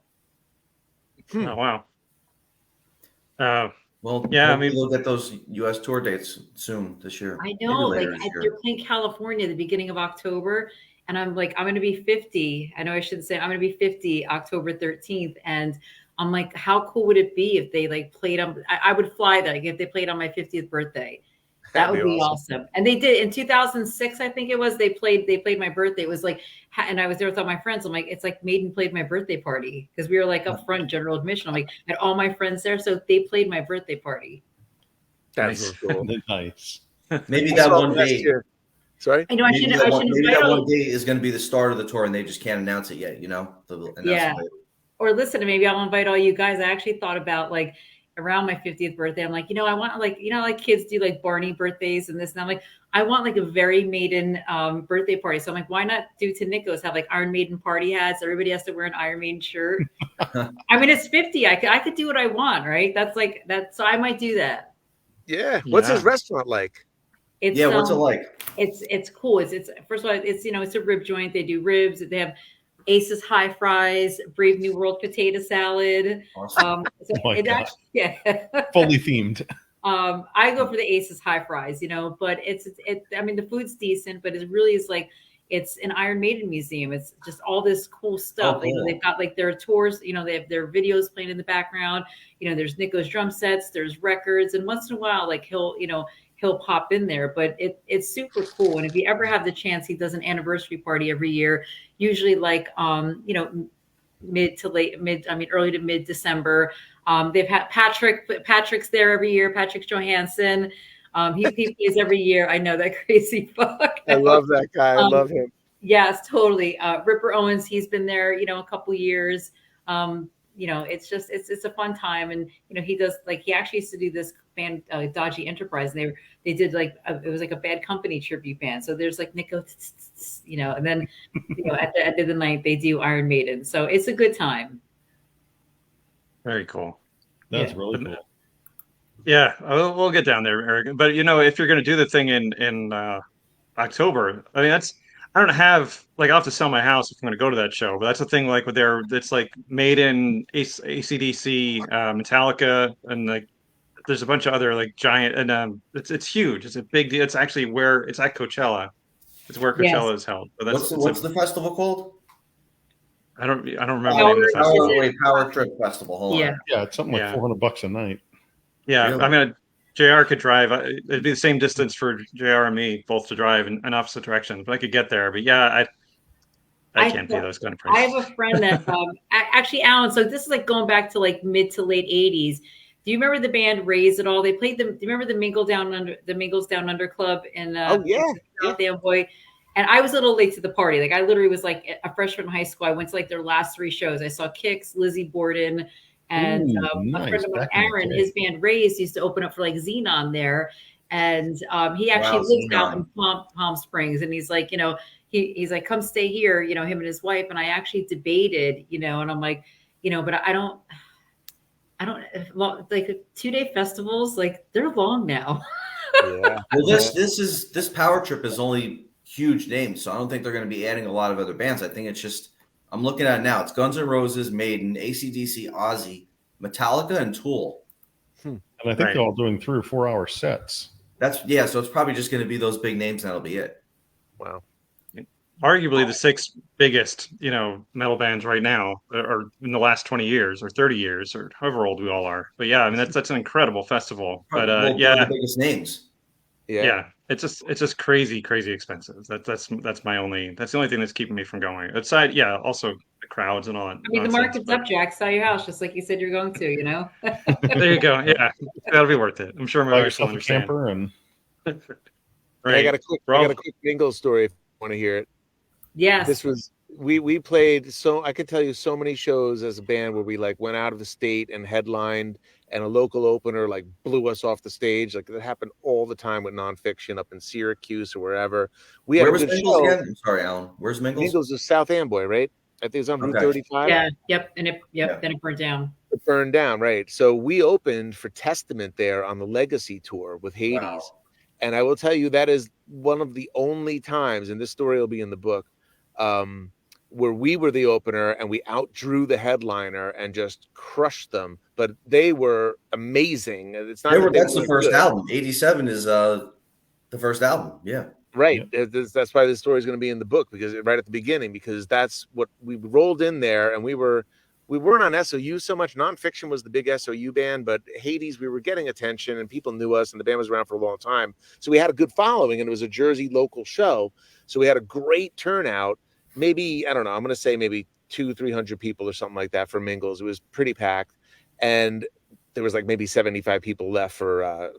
Oh wow. Well, Yeah, I hopefully mean, we'll get those U.S. tour dates soon this year. I Maybe know, like later this year. they're playing California at the beginning of October, and I'm like, I'm going to be 50. I know I shouldn't say I'm going to be 50 October 13th, and I'm like, how cool would it be if they like played on? I would fly that like, if they played on my 50th birthday. That would be awesome. And they did in 2006, I think it was. They played my birthday. It was like, and I was there with all my friends. I'm like, it's like Maiden played my birthday party because we were like up front, general admission. I'm like, I had all my friends there, so they played my birthday party. That's Nice. cool. Nice. Maybe I that saw one last day. year. Sorry. I know I Maybe should that one invite all. day is going to be the start of the tour, and they just can't announce it yet. You know. They'll announce Yeah. it later. Or listen, maybe I'll invite all you guys. I actually thought about like around my 50th birthday. I'm like, I want like, like kids do like Barney birthdays and this. And I'm like, I want like a very Maiden birthday party. So I'm like, why not do to Nico's, have like Iron Maiden party hats? Everybody has to wear an Iron Maiden shirt. I mean, it's 50. I could do what I want, right? That's like that. So I might do that. Yeah. What's his Yeah. restaurant like? It's What's it like? It's cool. It's first of all, it's it's a rib joint. They do ribs. They have Ace's High Fries, Brave New World potato salad. Awesome. So Oh my it God. actually, yeah. Fully themed. I go for the Ace's High Fries, but I mean, the food's decent, but it really is like, it's an Iron Maiden museum. It's just all this cool stuff. Oh, cool. They've got like their tours, they have their videos playing in the background. There's Nico's drum sets, there's records, and once in a while, like he'll pop in there, but it's super cool. And if you ever have the chance, he does an anniversary party every year, usually like, early to mid December. They've had Patrick's there every year. Patrick Johansson. He plays every year. I know, that crazy fuck. I love that guy. I love him. Yes, totally. Ripper Owens, he's been there, a couple years. It's just, it's a fun time. And, he does like, he actually used to do this band, Dodgy Enterprise. And they did like, it was like a Bad Company tribute band. So there's like Nico, and then, at the end of the night, they do Iron Maiden. So it's a good time. very cool. That's Yeah. really cool. Yeah, we'll get down there, Eric. But if you're going to do the thing in October, I mean, I don't have like, I'll have to sell my house if I'm going to go to that show. But that's the thing, like it's like Maiden, AC/DC, Metallica, and like there's a bunch of other like giant, and it's huge. It's a big deal. It's actually where it's at Coachella. It's where Coachella is held. So What's the festival called? I don't remember the name of the festival. Power Trip Festival. Hold on. Yeah, it's something like Yeah. $400 a night. Yeah, Really? I mean, JR could drive. It'd be the same distance for JR and me both to drive in opposite directions, but I could get there. But yeah, I can't pay those kind of I prices. have a friend that actually, Alan. So this is like going back to like mid to late '80s. Do you remember the band Raise at all? They played do you remember the Mingles Down Under Club in South Amboy? And I was a little late to the party. Like I literally was like a freshman in high school. I went to like their last 3 shows. I saw Kix, Lizzie Borden, and nice. a friend of mine, Back in the Aaron. day. His band Raise used to open up for like Xenon there. And he actually lives out in Palm Springs. And he's like, he's like, come stay here, him and his wife. And I actually debated, and I'm like, but I don't like 2-day festivals, like they're long now. Yeah. Well, this Power Trip is only huge names, so I don't think they're going to be adding a lot of other bands. I think it's just, I'm looking at it now. It's Guns N' Roses, Maiden, AC/DC, Ozzy, Metallica, and Tool. And I think they're all doing 3 or 4 hour sets. So it's probably just going to be those big names, and that'll be it. Wow. Arguably the 6 biggest, metal bands right now, or in the last 20 years or 30 years or however old we all are. But yeah, I mean that's an incredible festival. But the biggest names. Yeah, it's just crazy expensive. That's the only thing that's keeping me from going. Aside, also the crowds and all that. I mean, the market's up, Jack. Sell your house, just like you said you're going to. There you go. Yeah, that'll be worth it. I'm sure my wife will understand. Camper and Right. I got a quick bingo story if you want to hear it. Yes. This was we played I could tell you so many shows as a band where we like went out of the state and headlined, and a local opener like blew us off the stage. Like that happened all the time with Nonfiction up in Syracuse or wherever. Where was Mingles again? I'm sorry, Alan. Where's Mingles? Mingles is South Amboy, right? I think it's on Route 35. Yeah. Yep. And then it burned down. It burned down, right? So we opened for Testament there on the Legacy tour with Hades. Wow. And I will tell you that is one of the only times, and this story will be in the book, where we were the opener and we outdrew the headliner and just crushed them. But they were amazing. It's not that That's they the weren't first good. album. 87 is the first album. Yeah. Right. That's why this story is going to be in the book, because right at the beginning, because that's what we rolled in there, and we weren't on SOU so much. Nonfiction was the big SOU band, but Hades, we were getting attention and people knew us, and the band was around for a long time. So we had a good following, and it was a Jersey local show. So we had a great turnout. Maybe, I don't know, I'm going to say maybe 200-300 people or something like that for Mingles. It was pretty packed. And there was like maybe 75 people left for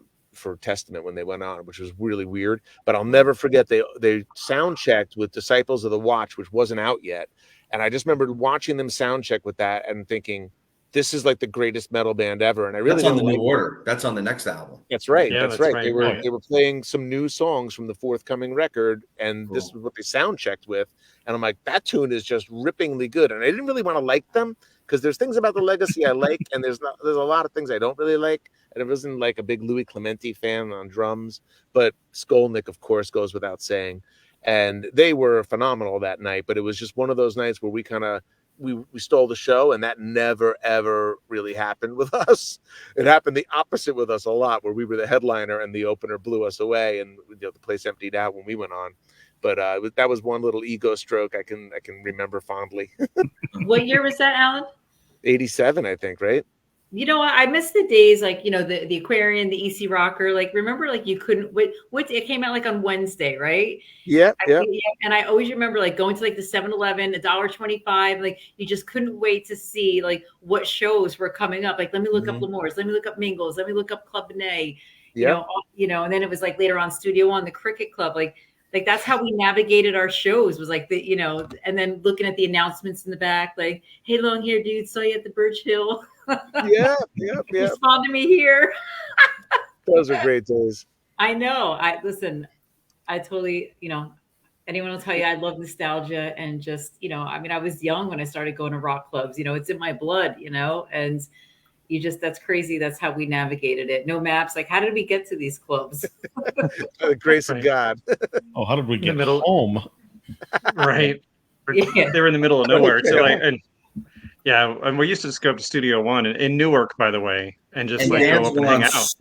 Testament when they went on, which was really weird. But I'll never forget, they sound checked with Disciples of the Watch, which wasn't out yet. And I just remember watching them sound check with that and thinking, this is like the greatest metal band ever. And I really That's on the didn't New Order. That's on the next album. That's right. Yeah, that's that's right. right. They were playing some new songs from the forthcoming record, and Cool. this is what they sound checked with. And I'm like, that tune is just rippingly good. And I didn't really want to like them, because there's things about the Legacy I like, and there's a lot of things I don't really like. And I wasn't like a big Louis Clemente fan on drums, but Skolnick, of course, goes without saying. And they were phenomenal that night. But it was just one of those nights where we kind of we stole the show, and that never ever really happened with us. It happened the opposite with us a lot, where we were the headliner and the opener blew us away, and the place emptied out when we went on. But that was one little ego stroke I can remember fondly. What year was that, Alan? 87, I think, right? You know, I miss the days like, the Aquarian, the EC Rocker. Like, remember, like you couldn't wait. It came out like on Wednesday, right? Yeah. And I always remember like going to like the 7-Eleven, $1.25. Like you just couldn't wait to see like what shows were coming up. Like, let me look up L'Amour's, let me look up Mingles, let me look up Club Benet. And then it was like later on Studio One, the Cricket Club. Like that's how we navigated our shows, was like and then looking at the announcements in the back, like, hey, long hair dude, saw you at the Birch Hill. Yeah. Respond to me here. Those are great days. I know. I totally, anyone will tell you I love nostalgia, and just, I was young when I started going to rock clubs, it's in my blood, and that's crazy. That's how we navigated it. No maps. Like, how did we get to these clubs? By the grace of God. Oh, how did we get middle- home? Right. Yeah. They were in the middle of nowhere. So and we used to just go up to Studio One in Newark, by the way, and just And like go bands up and went hang on out.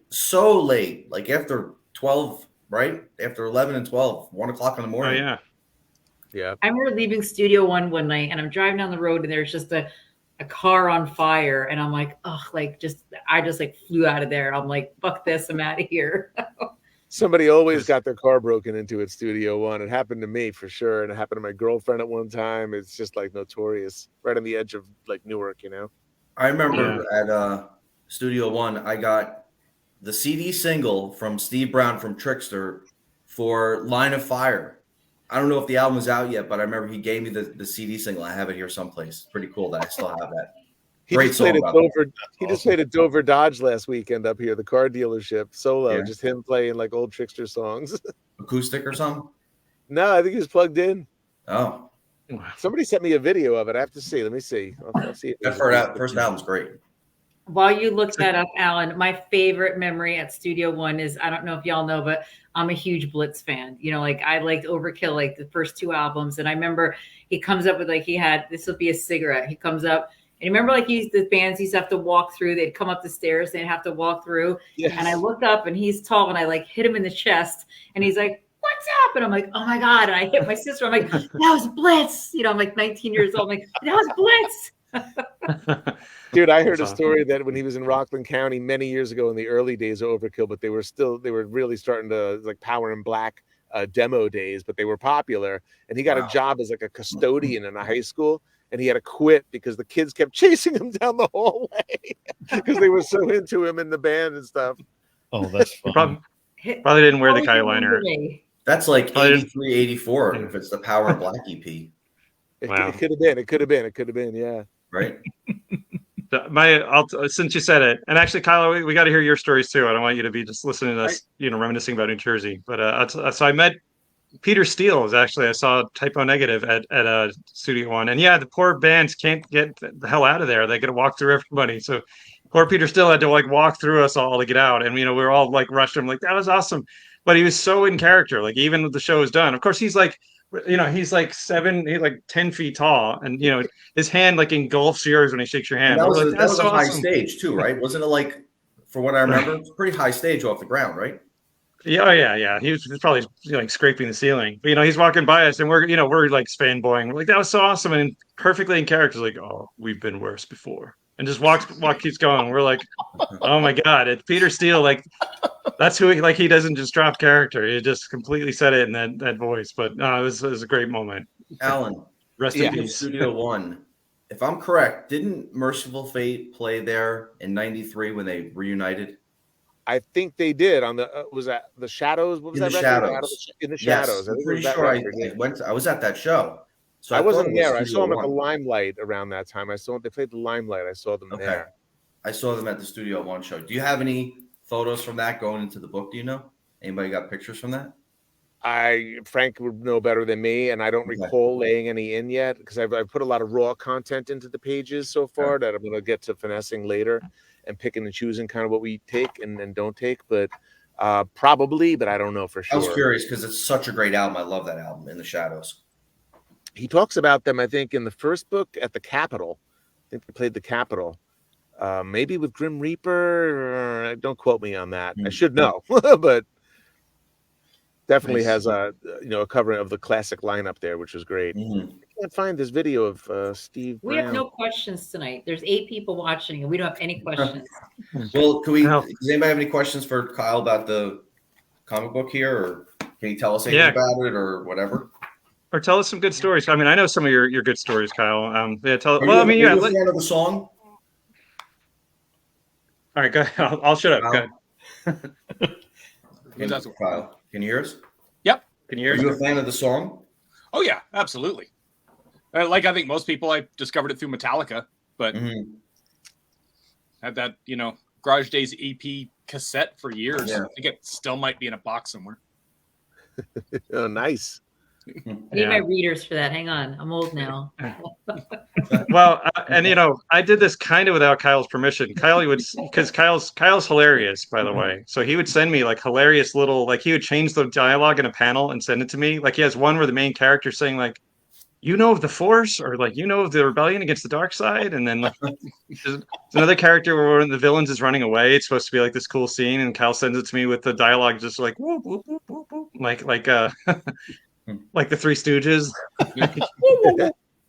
so late, like after 12, right? After 11 and 12, 1 o'clock in the Oh morning. Yeah. I remember leaving Studio One night, and I'm driving down the road, and there's just a car on fire, and I'm like, oh, I just like flew out of there. I'm like, fuck this, I'm out of here. Somebody always got their car broken into at Studio One. It happened to me for sure, and it happened to my girlfriend at one time. It's just like notorious, right on the edge of like Newark, I remember at Studio One, I got the CD single from Steve Brown from Trickster for Line of Fire. I don't know if the album was out yet, but I remember he gave me the CD single. I have it here someplace. Pretty cool that I still have that. He Great just played song, at by the way. Dover. He just played at Dover Dodge last weekend up here, the car dealership solo. Yeah. Just him playing like old Trickster songs. Acoustic or something? No, I think he was plugged in. Oh, Somebody sent me a video of it. I have to see. Let me see. I'll see. that first album's great. While you look that up, Alan, my favorite memory at Studio One is, I don't know if y'all know, but I'm a huge Blitz fan. Like I liked Overkill, like the first 2 albums. And I remember he comes up with like, this will be a cigarette. He comes up, and remember like the bands used to have to walk through, they'd come up the stairs, they'd have to walk through. Yes. And I looked up, and he's tall, and I like hit him in the chest, and he's like, what's up? And I'm like, oh my God. And I hit my sister. I'm like, that was Blitz. I'm like 19 years old. I'm like, that was Blitz. Dude, I heard That's a story that when he was in Rockland County many years ago in the early days of Overkill, but they were really starting to like Power and Black demo days, but they were popular. And he got a job as like a custodian in a high school, and he had to quit because the kids kept chasing him down the hallway because they were so into him in the band and stuff. Oh, that's fun. Probably didn't wear the Kyle liner. That's like Oh, 83, 84 if it's the Power of Black EP, Wow. It could have been. It could have been. Yeah. right? Since you said it, and actually, Kyle, we got to hear your stories too. I don't want you to be just listening to us, reminiscing about New Jersey. But so I met Peter Steele. I saw Typo Negative at Studio One, and the poor bands can't get the hell out of there. They got to walk through everybody. So poor Peter Still had to like walk through us all to get out, and we were all like rushed him, like that was awesome. But he was so in character, like even when the show was done. Of course, he's like, he's like he's like 10 feet tall, and his hand like engulfs yours when he shakes your And hand. that We're was like, that that's was so a high awesome. stage too, right? Wasn't it like, for what I remember, it's a pretty high stage off the ground, right? Yeah, oh, yeah. He was probably like scraping the ceiling. But, he's walking by us, and we're like fanboying. We're like, that was so awesome, and perfectly in character. Like, oh, we've been worse before, and just keeps going. We're like, oh my god, it's Peter Steele. Like, that's who he doesn't just drop character. He just completely said it in that voice. But no, it was a great moment. Alan, Rest in Yeah. speaking of peace. Studio One, if I'm correct, didn't Merciful Fate play there in '93 when they reunited? I think they did on the was that the Shadows? What was In that the record? Shadows. In the Yes, Shadows. I I'm think it pretty was that sure record. Yeah. I was at that show. So I thought wasn't it was there. I saw Studio them at the One. Limelight around that time. They played the Limelight. I saw them Okay. there. I saw them at the Studio One show. Do you have any photos from that going into the book? Do you know? Anybody got pictures from that? Frank would know better than me, and I don't Okay. recall laying any in yet because I've put a lot of raw content into the pages so far that I'm going to get to finessing later and picking and choosing kind of what we take and don't take. But probably, but I don't know for I sure. was curious because it's such a great album. I love that album, In the Shadows. He talks about them, I think, in the first book at the Capitol. I think they played the Capitol. Maybe with Grim Reaper. Don't quote me on that. I should know, but definitely Nice. has a cover of the classic lineup there, which was great. Mm-hmm. I can't find this video of Steve We Brown. have no questions tonight. There's 8 people watching, and we don't have any questions. Well, No. does anybody have any questions for Kyle about the comic book here, or can you tell us anything Yeah. about it, or whatever? Or tell us some good stories. I mean, I know some of your good stories, Kyle. Yeah, Are well, I mean, you yeah. a fan of the song? All right, go ahead. I'll shut up. Kyle? Go ahead. Kyle, can you hear us? Yep. Can you hear Are you me? a fan of the song? Oh yeah, absolutely. Like I think most people, I discovered it through Metallica, but had that Garage Days EP cassette for years. Yeah. I think it still might be in a box somewhere. Oh, nice. I need my readers for that. Hang on. I'm old now. Well, and I did this kind of without Kyle's permission. Kyle would, because Kyle's hilarious, by the way. So he would send me like hilarious little, like he would change the dialogue in a panel and send it to me. Like he has one where the main character's saying like, of the Force, or like of the rebellion against the dark side, and then like there's another character where one of the villains is running away. It's supposed to be like this cool scene, and Kyle sends it to me with the dialogue just like whoop, whoop, whoop, whoop, whoop, like like the Three Stooges.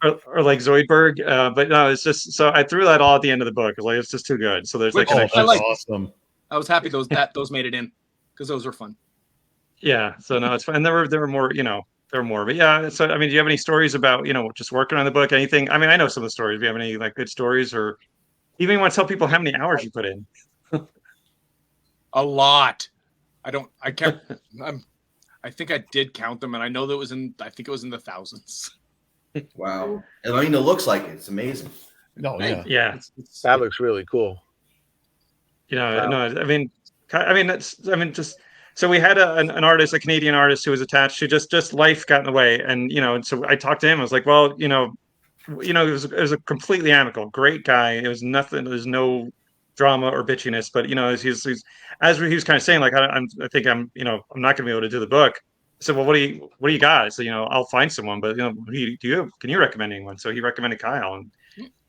Or like Zoidberg, but no, it's just so I threw that all at the end of the book. Like it's just too good. So there's like an Which extra. I like. Awesome. I was happy those made it in because those were fun. Yeah, so no, it's fun. And there were more, there were more. But yeah, so I mean, do you have any stories about just working on the book? Anything? I mean, I know some of the stories. Do you have any like good stories, or even want to tell people how many hours you put in? A lot. I can't. I think I did count them, and I know that I think it was in the thousands. Wow. And I mean, it looks like it. It's amazing. Oh yeah. Yeah, That looks really cool. no, I mean, just so we had an artist, a Canadian artist who was attached to just life got in the way, and and so I talked to him. I was like, well, it was a completely amicable, great guy. It was nothing. There's no drama or bitchiness, but he's as he was kind of saying, like I think I'm I'm not going to be able to do the book. I said, well, what do you got? I said, I'll find someone, but can you recommend anyone? So he recommended Kyle,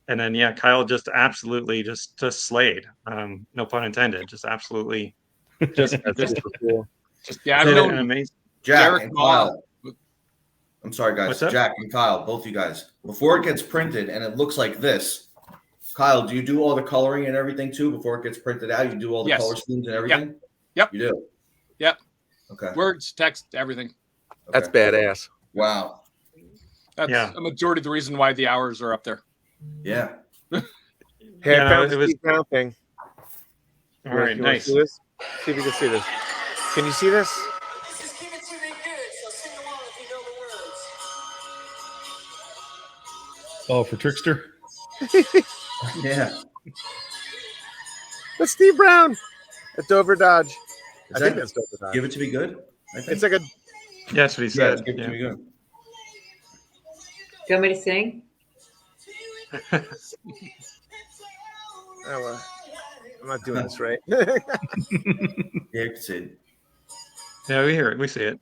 and then yeah, Kyle just absolutely just slayed. No pun intended. Just absolutely, just Super cool. Yeah, I've did known amazing. Jack Derek and Kyle. Ma- I'm sorry, guys. What's that? Jack and Kyle, both you guys. Before it gets printed and it looks like this, Kyle, do you do all the coloring and everything too before it gets printed out? You do all the Yes. color schemes and everything? Yep. You do? Yep. Okay. Words, text, everything. That's Okay. badass. Wow. That's Yeah. a majority of the reason why the hours are up there. Yeah. Hey, Yeah, I found it the was- Steve Brown thing. All right, You wanna nice. see this? See if you can see this. Can you see this? Just give it to me good, so sing along if you know the words. Oh, for Trickster. Yeah. That's Steve Brown at Dover Dodge. Is I think that that's Dover Dodge. give it to me good? I think. It's like a Yeah, that's what he yeah, said. it's give it Yeah. to me good. Do you want me to sing? I'm not doing this right. Yeah, you can see it. Yeah, we hear it. We see it.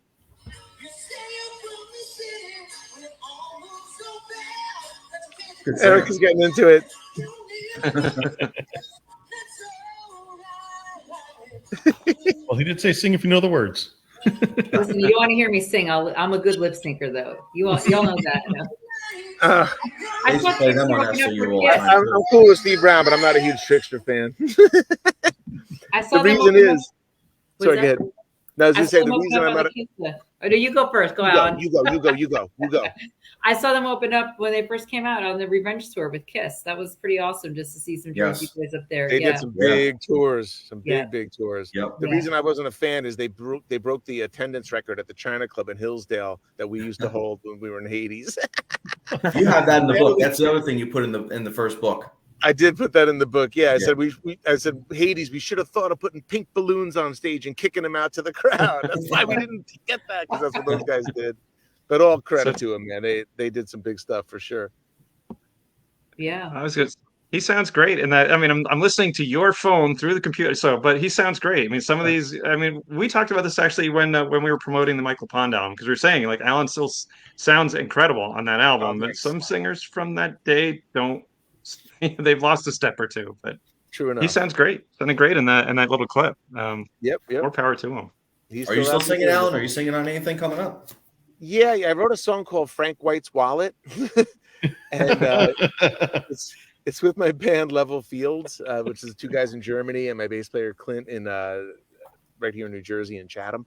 Good singer. Erika's getting into it. Well, he did say sing if you know the words. Listen, you want to hear me sing? I'm a good lip syncer, though. Y'all know that. No? Uh, I They used to thought play you them were on opening up SOU for all the Kiss. time. I'm cool with Steve Brown, but I'm not a huge Trickster fan. I saw The them reason open up- is, was sorry, that- go ahead. No, I was I going to saw say the them open reason up I'm on not. the Kiss. Oh, no, you go first. Go out. You go. I saw them open up when they first came out on the Revenge tour with Kiss. That was pretty awesome just to see some Jersey Yes. boys up there. They Yeah. did some big tours, some Yeah. big tours. Yep. The Yeah. reason I wasn't a fan is they broke the attendance record at the China Club in Hillsdale that we used to hold when we were in Hades. You have that in the book. That's the other thing you put in the first book. I did put that in the book. Yeah, I Yeah. said I said Hades. We should have thought of putting pink balloons on stage and kicking them out to the crowd. That's why we didn't get that, because that's what those guys did. But all credit to them, man. They did some big stuff for sure. Yeah. I was good. He sounds great, and that I mean, I'm listening to your phone through the computer. So, but he sounds great. I mean, some of these. I mean, we talked about this actually when we were promoting the Michael Pond album, because we were saying like Alan still sounds incredible on that album, but thanks. some singers from that day don't. They've lost a step or two, but True enough. he sounds great. Sounded great in that little clip. Yep. More power to him. Are you still singing, Alan? Are you singing on anything coming up? Yeah, I wrote a song called Frank White's Wallet. And it's with my band Level Fields, which is two guys in Germany, and my bass player Clint in right here in New Jersey in Chatham.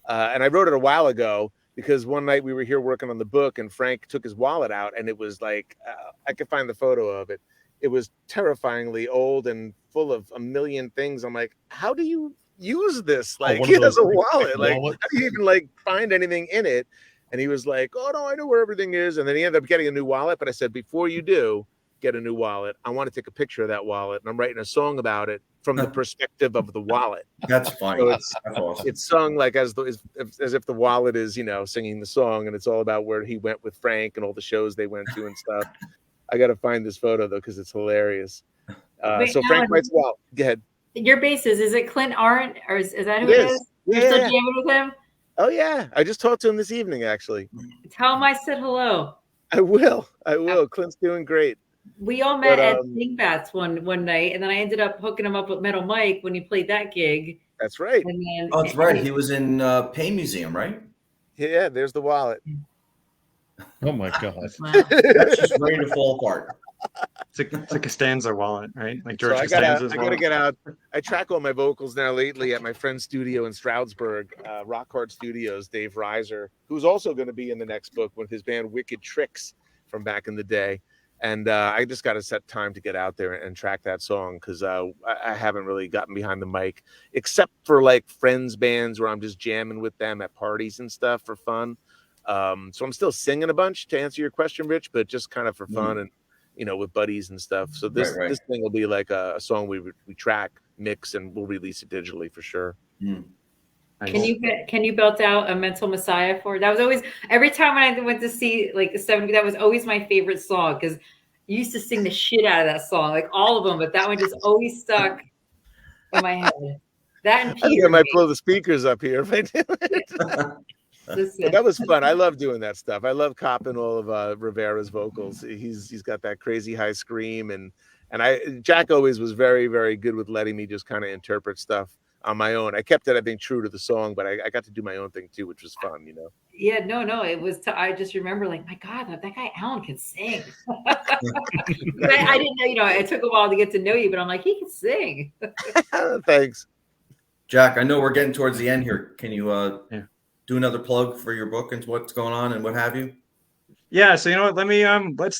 And I wrote it a while ago because one night we were here working on the book, and Frank took his wallet out, and it was like I could find the photo of it. It was terrifyingly old and full of a million things. I'm like, how do you use this? Like, one he of has those a wallet. Like, wallets? how do you even like find anything in it? And he was like, oh no, I know where everything is. And then he ended up getting a new wallet. But I said, before you do get a new wallet, I want to take a picture of that wallet, and I'm writing a song about it from the perspective of the wallet. That's funny. So That's awesome. it's sung like as if the wallet is, singing the song, and it's all about where he went with Frank and all the shows they went to and stuff. I got to find this photo though, because it's hilarious. Wait, So Frank Alan, White's wallet. Go ahead. Your bass is it Clint Arendt, or is that who It it is. is? You're Yeah. still jamming with him? Oh yeah, I just talked to him this evening. Actually, Tell him I said hello. I will. Clint's doing great. We all met But, at Dingbats one night, and then I ended up hooking him up with Metal Mike when he played that gig. That's right. And then Oh, that's right. He was in Pain Museum, right? Yeah, there's the wallet. Oh my god! Wow. That's just ready to fall apart. It's a Costanza wallet, right? Like George So I Costanza's gotta wallet. get out. I track all my vocals now lately at my friend's studio in Stroudsburg, Rock Hard Studios. Dave Reiser, who's also going to be in the next book with his band Wicked Tricks from back in the day. And I just got to set time to get out there and track that song, because I haven't really gotten behind the mic, except for like friends bands where I'm just jamming with them at parties and stuff for fun. So I'm still singing a bunch, to answer your question, Rich, but just kind of for fun and with buddies and stuff. So this thing will be like a song we track, mix, and we'll release it digitally for sure. Mm. Can you belt out a Mental Messiah for? That was always, every time when I went to see like the 70s, that was always my favorite song, because you used to sing the shit out of that song, like all of them, but that one just always stuck in my head. That and I think I Peter. might blow the speakers up here if I do it. But that was fun. I love doing that stuff. I love copping all of Rivera's vocals. He's got that crazy high scream, and Jack always was very, very good with letting me just kind of interpret stuff on my own. I kept it, I think, true to the song, but I got to do my own thing too, which was fun, Yeah, no, it was. I just remember, like, my God, that guy Alan can sing. I didn't know, it took a while to get to know you, but I'm like, he can sing. Thanks, Jack. I know we're getting towards the end here. Can you do another plug for your book and what's going on and what have you? Yeah, so you know what? Let me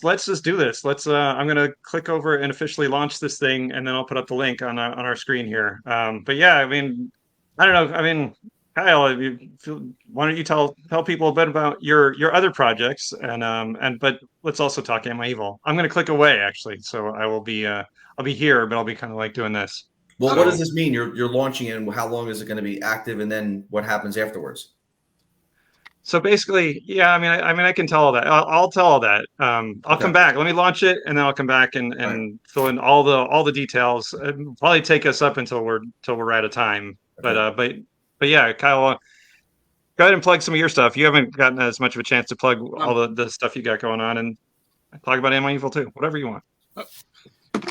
let's just do this. I'm gonna click over and officially launch this thing, and then I'll put up the link on our screen here. But yeah, I mean, I don't know. I mean, Kyle, why don't you tell people a bit about your other projects, and but let's also talk Am I Evil. I'm gonna click away actually, so I'll be here, but I'll be kind of like doing this. Well, what does this mean? You're launching it, and how long is it going to be active, and then what happens afterwards? So basically, yeah, I mean, I can tell all that. I'll tell all that. I'll come Okay. back. Let me launch it, and then I'll come back and All right. fill in all the details. It'll probably take us up until we're out of time. But Okay. but yeah, Kyle, go ahead and plug some of your stuff. You haven't gotten as much of a chance to plug all Um, the stuff you got going on, and talk about Am I Evil too. Whatever you want.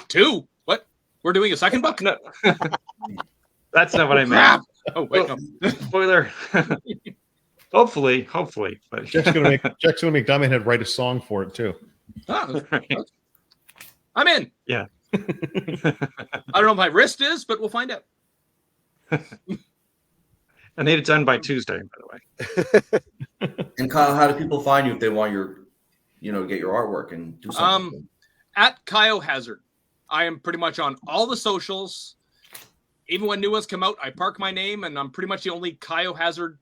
2? What? We're doing a second book? No, that's not what I Crap! meant. Oh wait, no. Spoiler. Hopefully, but Jack's gonna make Diamond Head write a song for it too. Ah, Right. I'm in. Yeah. I don't know if my wrist is, but we'll find out. I need it done by Tuesday, by the way. And Kyle, how do people find you if they want your, get your artwork and do something? At Kyle Hazard. I am pretty much on all the socials. Even when new ones come out, I park my name, and I'm pretty much the only Kyle Hazard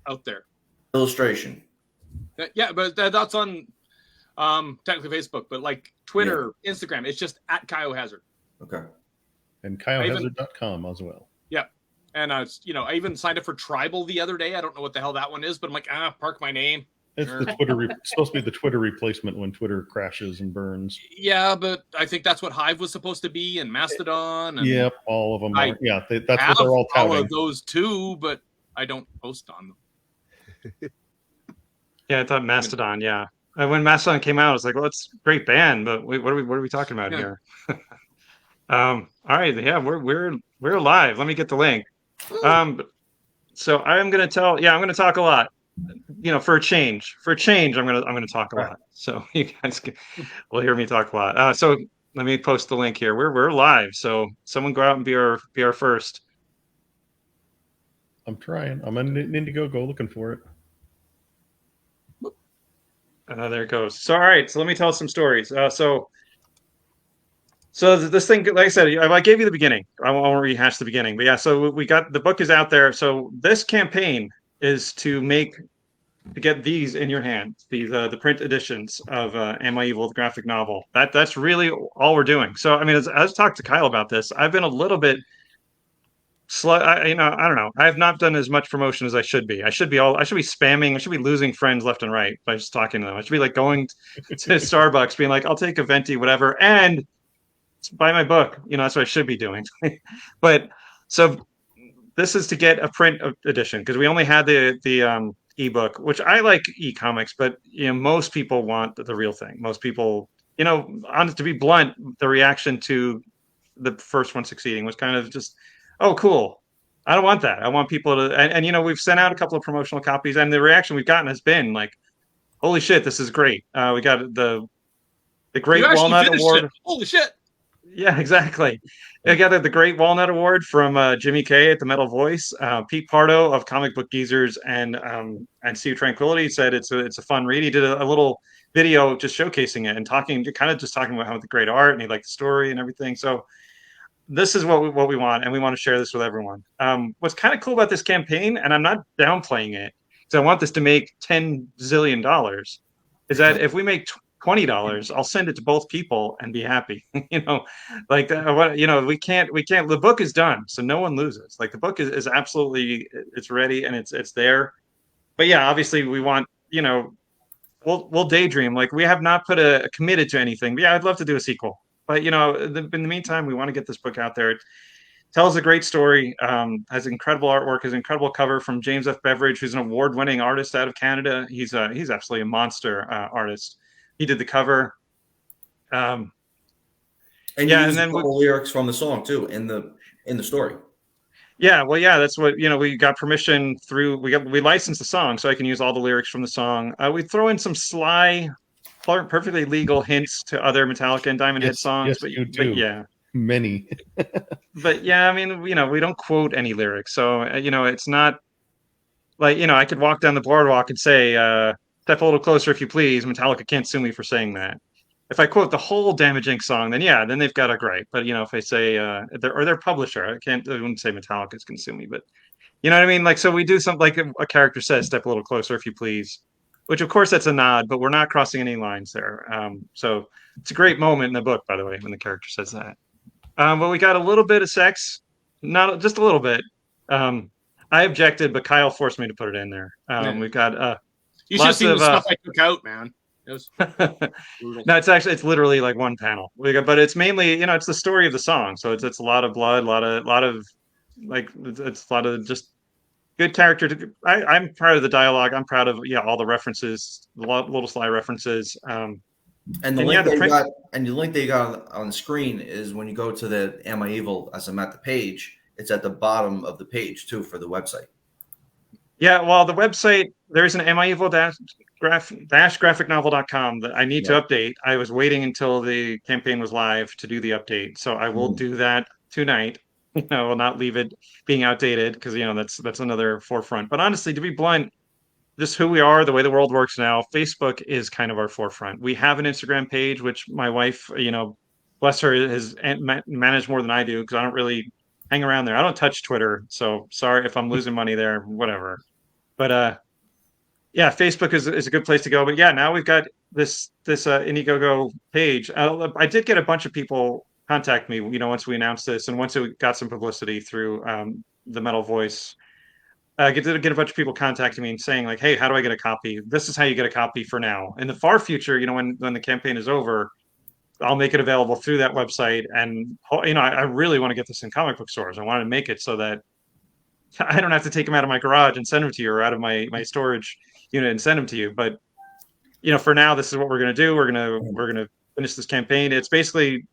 out there. Illustration. Yeah, but that's on technically Facebook, but like Twitter, Instagram, it's just at Kyle Hazard. Okay. And KyleHazard.com as well. Yeah. And I even signed up for Tribal the other day. I don't know what the hell that one is, but I'm like, park my name. It's the Twitter. It's supposed to be the Twitter replacement when Twitter crashes and burns. Yeah, but I think that's what Hive was supposed to be, and Mastodon. And Yep, all of them. I that's what they're all touting. Those two, but I don't post on them. Yeah, I thought Mastodon. Yeah, when Mastodon came out, I was like, "Well, it's a great band, but what are we talking about here?" All right, yeah, we're live. Let me get the link. So I'm gonna talk a lot. For a change, I'm gonna talk a lot. So you guys will hear me talk a lot. So let me post the link here. We're live. So someone go out and be our first. I'm trying. I'm on Indigo. Go looking for it. There it goes. So all right. So let me tell some stories. So this thing, like I said, I gave you the beginning. I won't rehash the beginning, but yeah. So we got the book is out there. So this campaign is to get these in your hands, these the print editions of Am I Evil, the graphic novel. That's really all we're doing. So I mean, as I talked to Kyle about this, I've been a little bit slow. I don't know. I have not done as much promotion as I should be. I should be spamming. I should be losing friends left and right by just talking to them. I should be like going to Starbucks, being like, "I'll take a venti, whatever," and buy my book. That's what I should be doing. But so this is to get a print edition because we only had the ebook, which I like e-comics, but most people want the real thing. Most people, honest to be blunt, the reaction to the first one succeeding was kind of just, oh, cool. I don't want that. I want people to, and we've sent out a couple of promotional copies, and the reaction we've gotten has been like, holy shit, this is great. We got the Great Walnut Award. Holy shit. Yeah, exactly. I got the Great Walnut Award from Jimmy K at the Metal Voice. Pete Pardo of Comic Book Geezers and Sea of Tranquility said it's a fun read. He did a little video just showcasing it and talking about how the great art, and he liked the story and everything. So this is what we want, and we want to share this with everyone. What's kind of cool about this campaign, and I'm not downplaying it, because I want this to make $10 zillion, is that if we make $20, I'll send it to both people and be happy. Like we can't. The book is done, so no one loses. Like the book is absolutely, it's ready and it's there. But yeah, obviously we want, we'll daydream. Like we have not committed to anything. But yeah, I'd love to do a sequel. But in the meantime, we want to get this book out there. It tells a great story. Has incredible artwork. Has incredible cover from James F. Beveridge, who's an award-winning artist out of Canada. He's absolutely a monster artist. He did the cover. And you yeah, use and then a couple lyrics from the song too in the story. Yeah, well, yeah, that's what we got permission through. We licensed the song, so I can use all the lyrics from the song. We throw in some sly, perfectly legal hints to other Metallica and Diamond Head songs, yes, you do. But yeah, many. But yeah, I mean, we don't quote any lyrics, so it's not like I could walk down the boardwalk and say, "Step a little closer, if you please." Metallica can't sue me for saying that. If I quote the whole Damage Inc. song, then they've got a gripe. But if I say their publisher, I wouldn't say Metallica's gonna sue me, but you know what I mean? Like, so we do something like a character says, "Step a little closer, if you please," which of course that's a nod, but we're not crossing any lines there. So it's a great moment in the book, by the way, when the character says that. But we got a little bit of sex, just a little bit. I objected, but Kyle forced me to put it in there. We've got You should have Lots seen the of, stuff I took out, man. It was brutal. No, it's literally like one panel. But it's mainly, it's the story of the song. So it's a lot of blood, a lot of like it's a lot of just good character. I'm proud of the dialogue. I'm proud of all the references, little sly references. And the And link the that you print. got, and the link that you got on the screen is when you go to the Am I Evil as I'm at the page. It's at the bottom of the page too for the website. Yeah, well, the website, there's an mievil-graphicnovel.com that I need to update. I was waiting until the campaign was live to do the update, so I will do that tonight. I'll not leave it being outdated because that's another forefront. But honestly, to be blunt, just who we are, the way the world works now, Facebook is kind of our forefront. We have an Instagram page, which my wife, bless her, has managed more than I do because I don't really hang around there. I don't touch Twitter, so sorry if I'm losing money there, whatever. But yeah, Facebook is a good place to go. But yeah, now we've got this Indiegogo page. I did get a bunch of people contact me, once we announced this and once it got some publicity through the Metal Voice. Get a bunch of people contacting me and saying like, "Hey, how do I get a copy? This is how you get a copy for now. In the far future, when the campaign is over, I'll make it available through that website. And I really want to get this in comic book stores. I want to make it so that I don't have to take them out of my garage and send them to you, or out of my storage unit and send them to you. But for now, this is what we're going to do. We're gonna finish this campaign. It's basically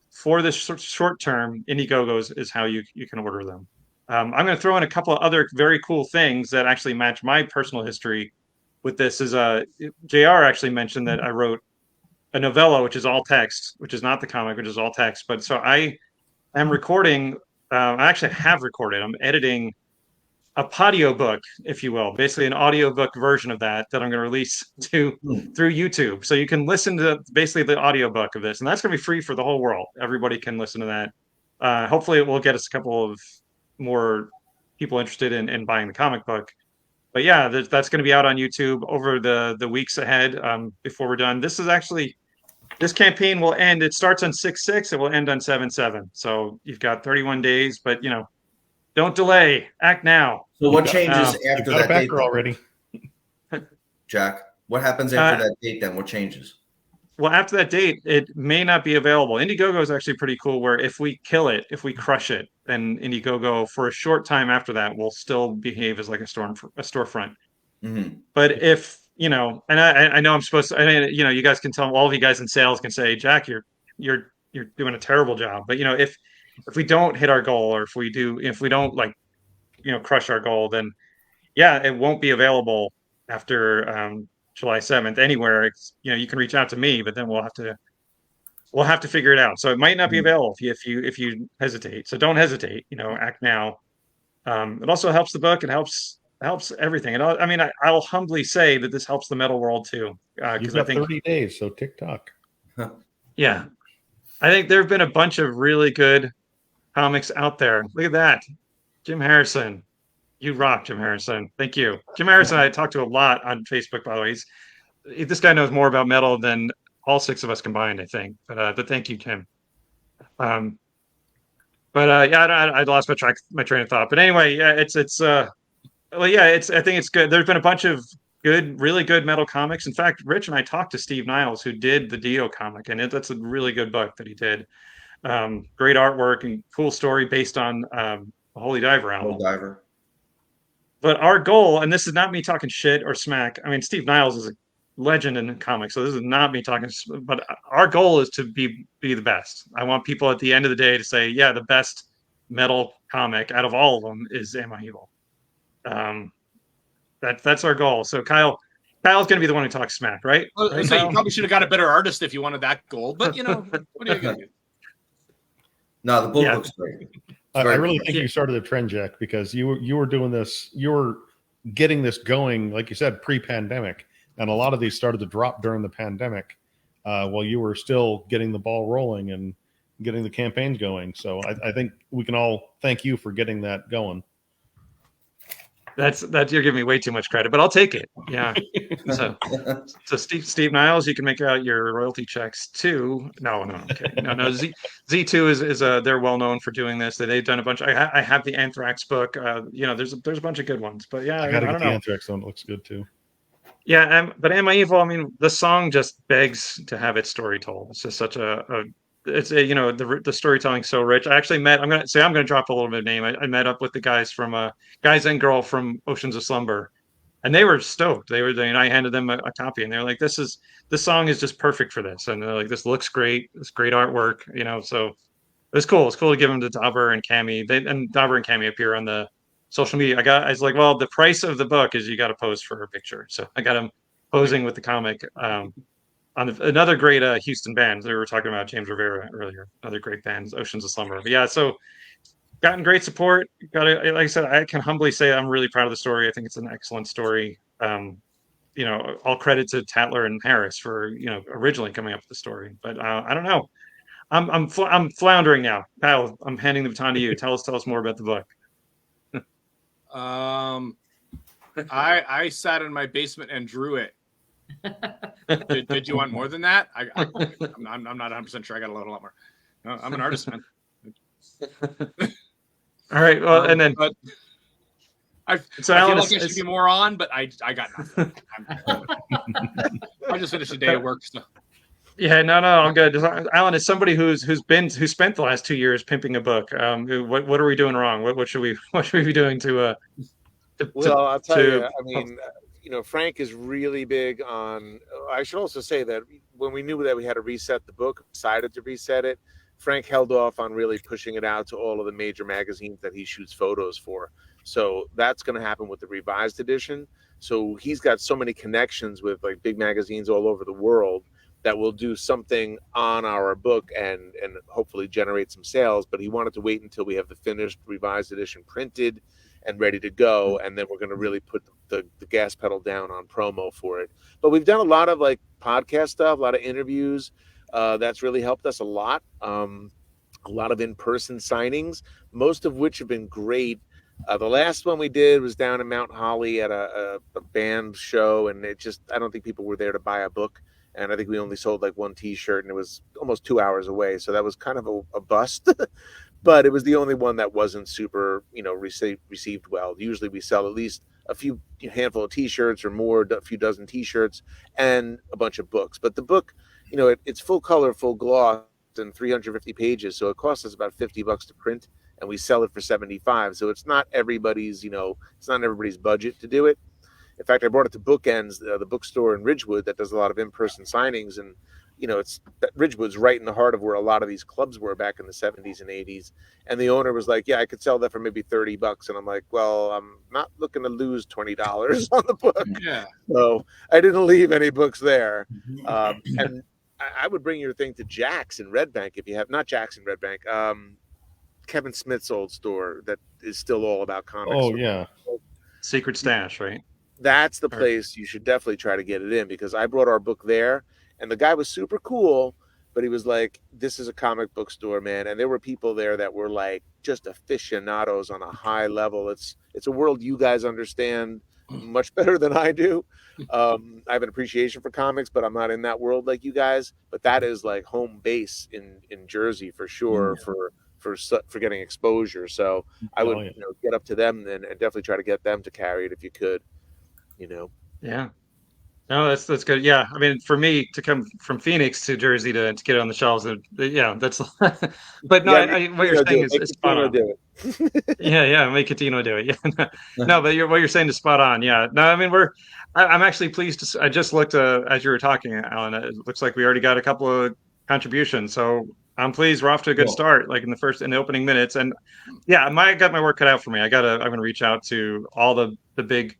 for this short term. Indiegogo is how you can order them. I'm going to throw in a couple of other very cool things that actually match my personal history with this. Is JR actually mentioned that I wrote a novella, which is all text, which is not the comic, which is all text. But so I am recording. I actually have recorded. I'm editing a podio book, if you will, basically an audiobook version of that I'm going to release through YouTube. So you can listen to basically the audiobook of this, and that's going to be free for the whole world. Everybody can listen to that. Hopefully it will get us a couple of more people interested in buying the comic book. But yeah, that's going to be out on YouTube over the weeks ahead. Before we're done, this campaign will end. It starts on 6/6. It will end on 7/7. So you've got 31 days, but don't delay. Act now. So what changes You've after got a that date, backer already. Jack? What happens after that date then? What changes? Well, after that date, it may not be available. Indiegogo is actually pretty cool where if we kill it, if we crush it, then Indiegogo for a short time after that will still behave as like a storefront. But if, and I know I'm supposed to, you guys can tell, all of you guys in sales can say, Jack, you're doing a terrible job. But, if we don't hit our goal, or if we don't crush our goal, then yeah, it won't be available after July 7th anywhere. You can reach out to me, but then we'll have to figure it out. So it might not be available if you hesitate. So don't hesitate. Act now. It also helps the book. It helps everything. And I'll humbly say that this helps the metal world too. You've got 30 days, so TikTok. Yeah, I think there have been a bunch of really good comics out there. Look at that, Jim Harrison. You rock, Jim Harrison. Thank you. Jim Harrison, I talk to a lot on Facebook, by the way. This guy knows more about metal than all six of us combined, I think. But thank you, Jim. Yeah, I lost my train of thought. But anyway, yeah, I think it's good. There's been a bunch of really good metal comics. In fact, Rich and I talked to Steve Niles, who did the Dio comic, and that's a really good book that he did. Great artwork and cool story based on a Holy Diver album. Holy Diver. But our goal, and this is not me talking shit or smack. I mean, Steve Niles is a legend in comics, so this is not me talking. But our goal is to be the best. I want people at the end of the day to say, yeah, the best metal comic out of all of them is Am I Evil? That's our goal. So Kyle's going to be the one who talks smack, right? Well, so you probably should have got a better artist if you wanted that goal. But what are you going to do? No, the book looks great. I really think you started the trend, Jack, because you were doing this. You were getting this going, like you said, pre-pandemic, and a lot of these started to drop during the pandemic, while you were still getting the ball rolling and getting the campaigns going. So I think we can all thank you for getting that going. That's you're giving me way too much credit, but I'll take it. Yeah. So Steve Niles, you can make out your royalty checks too. No. Okay. No. Z2 is they're well known for doing this. They've done a bunch. I have the Anthrax book. There's a bunch of good ones. But yeah, I gotta get the Anthrax one. It looks good too. Yeah, but Am I Evil? I mean, the song just begs to have its story told. It's just such it's a, the storytelling's so rich. I actually met. I'm gonna drop a little bit of name. I met up with the guys from guys and girl from Oceans of Slumber, and they were stoked. I handed them a copy, and they're like, this song is just perfect for this, and they're like, this looks great. It's great artwork, So it was cool. It's cool to give them to Dauber and Cammy. And Dauber and Cammy appear on the social media. I was like, well, the price of the book is you got to pose for her picture. So I got him posing with the comic. Another great Houston band. We were talking about James Rivera earlier. Another great band, Oceans of Slumber. But yeah, so gotten great support. Like I said, I can humbly say I'm really proud of the story. I think it's an excellent story. All credit to Tatler and Harris for originally coming up with the story. But I don't know. I'm floundering now. Kyle, I'm handing the baton to you. Tell us more about the book. I sat in my basement and drew it. Did you want more than that? I'm not 100% sure. I got a lot more. No, I'm an artist, man. All right. Well, and then I feel like I should be more on, but I got nothing. I just finished a day of work. So. Yeah, no, all good. Alan, as somebody who spent the last 2 years pimping a book, what are we doing wrong? What should we be doing to well, I'll tell you. I mean, Frank is really big on. I should also say that when we knew that we had to reset the book, decided to reset it. Frank held off on really pushing it out to all of the major magazines that he shoots photos for. So that's going to happen with the revised edition. So he's got so many connections with like big magazines all over the world that will do something on our book and hopefully generate some sales. But he wanted to wait until we have the finished revised edition printed and ready to go. And then we're going to really put the gas pedal down on promo for it. But we've done a lot of like podcast stuff, a lot of interviews. That's really helped us a lot. A lot of in-person signings, most of which have been great. The last one we did was down in Mount Holly at a band show, and I don't think people were there to buy a book. And I think we only sold like one T-shirt, and it was almost 2 hours away. So that was kind of a bust, but it was the only one that wasn't super, received well. Usually we sell at least a handful of T-shirts or more, a few dozen T-shirts and a bunch of books. But the book, it's full color, full gloss and 350 pages. So it costs us about $50 to print, and we sell it for 75. So it's not everybody's, it's not everybody's budget to do it. In fact, I brought it to Bookends, the bookstore in Ridgewood that does a lot of in-person signings. And, Ridgewood's right in the heart of where a lot of these clubs were back in the 70s and 80s. And the owner was like, yeah, I could sell that for maybe $30. And I'm like, well, I'm not looking to lose $20 on the book. Yeah. So I didn't leave any books there. And I would bring your thing to Jack's in Red Bank if you have, not Jack's in Red Bank, Kevin Smith's old store that is still all about comics. Oh, yeah. Secret Stash, right? That's the place you should definitely try to get it in, because I brought our book there and the guy was super cool, but he was like, this is a comic book store, man. And there were people there that were like just aficionados on a high level. It's a world you guys understand much better than I do. I have an appreciation for comics, but I'm not in that world like you guys. But that is like home base in Jersey for sure, for getting exposure. So I would get up to them and definitely try to get them to carry it if you could. Yeah. No, that's good. Yeah, I mean, for me to come from Phoenix to Jersey to get it on the shelves, that's. But no, what you're saying is spot on. Yeah, make Catino do it. Yeah, no, but what you're saying is spot on. Yeah, no, I mean, I'm actually pleased to. I just looked as you were talking, Alan. It looks like we already got a couple of contributions, so I'm pleased. We're off to a good start, like in the opening minutes, and yeah, I got my work cut out for me. I'm gonna reach out to all the big.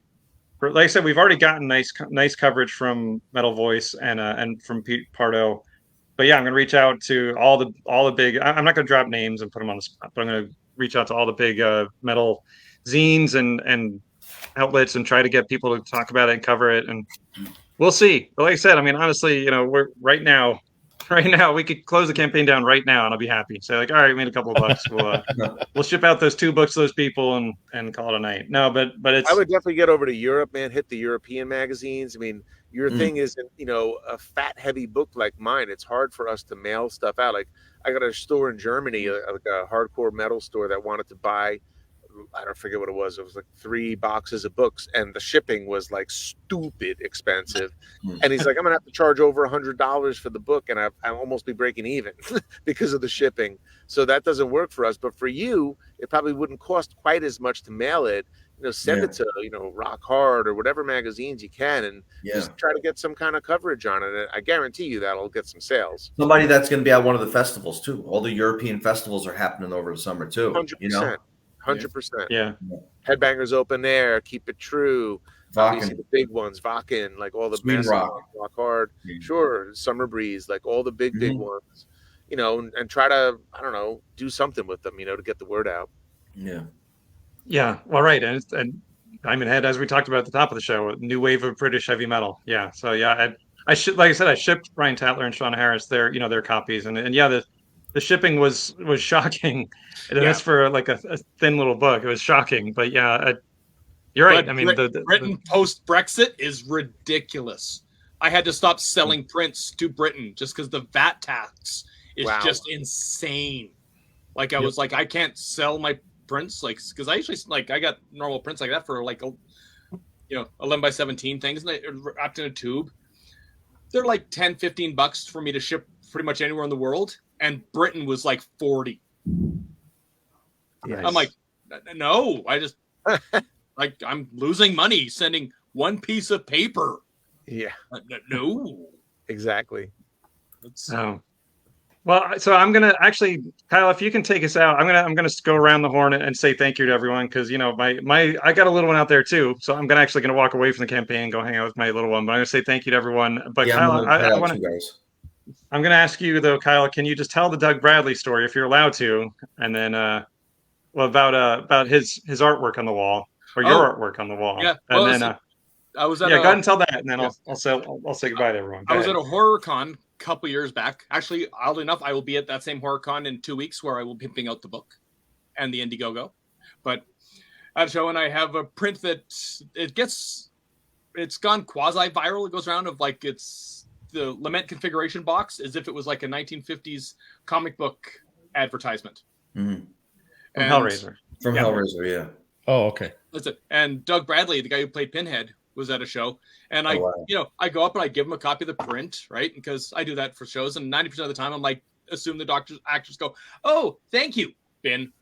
Like I said, we've already gotten nice coverage from Metal Voice and from Pete Pardo, but yeah, I'm gonna reach out to all the big. I'm not gonna drop names and put them on the spot, but I'm gonna reach out to all the big metal zines and outlets and try to get people to talk about it and cover it, and we'll see. But like I said, I mean, honestly, we're right now we could close the campaign down right now and I'll be happy. Say like, all right, we made a couple of bucks. We'll ship out those 2 books to those people and call it a night. No, but it's. I would definitely get over to Europe, man. Hit the European magazines. I mean, your thing isn't, a fat heavy book like mine. It's hard for us to mail stuff out. Like I got a store in Germany, like a hardcore metal store that wanted to buy I don't forget what it was. It was like 3 boxes of books, and the shipping was like stupid expensive. And he's like, I'm gonna have to charge over $100 for the book, and I'll almost be breaking even because of the shipping. So that doesn't work for us. But for you, it probably wouldn't cost quite as much to mail it. Send it to Rock Hard or whatever magazines you can, and just try to get some kind of coverage on it. And I guarantee you that'll get some sales. Somebody that's going to be at one of the festivals too. All the European festivals are happening over the summer too. 100%. 100%. Yeah. Headbangers Open Air, Keep It True, obviously the big ones, Vakken, like all the Sweden Rock Hard, sure, Summer Breeze, like all the big ones, and try to, I don't know, do something with them, to get the word out. Yeah, well, right, and Diamond Head, as we talked about at the top of the show, new wave of British heavy metal. Yeah, so yeah, like I said, I shipped Brian Tatler and Sean Harris their copies, and yeah, the shipping was shocking. And that's for like a thin little book. It was shocking, but yeah, you're right. But I mean, Britain post Brexit is ridiculous. I had to stop selling prints to Britain just because the VAT tax is just insane. Like I was like, I can't sell my prints, like, because I usually I got normal prints like that for like 11 by 17 things, and they're wrapped in a tube. They're like $10-15 for me to ship pretty much anywhere in the world, and Britain was like 40. Nice. I'm like, no, I just like, I'm losing money sending one piece of paper. Yeah, no, exactly. Well, so I'm gonna actually, Kyle, if you can take us out, I'm gonna go around the horn and say thank you to everyone, because I got a little one out there too, so I'm gonna walk away from the campaign and go hang out with my little one. But I'm gonna say thank you to everyone. But Kyle, I'm gonna ask you though, Kyle, can you just tell the Doug Bradley story if you're allowed to, and then about his artwork on the wall, or your artwork on the wall. Yeah, and then I was at go ahead and tell that, and then I'll say goodbye to everyone. I was at a horror con couple years back. Actually, oddly enough, I will be at that same horror con in 2 weeks, where I will be pimping out the book and the Indiegogo. But at a show, and I have a print that it's gone quasi viral. It goes around of like, it's the Lament configuration box, as if it was like a 1950s comic book advertisement. From Hellraiser. Hellraiser, yeah. Oh, okay. That's it. And Doug Bradley, the guy who played Pinhead, was at a show, and I go up and I give him a copy of the print, right? Because I do that for shows, and 90% of the time I'm like, assume the actors go, "Oh, thank you, Ben."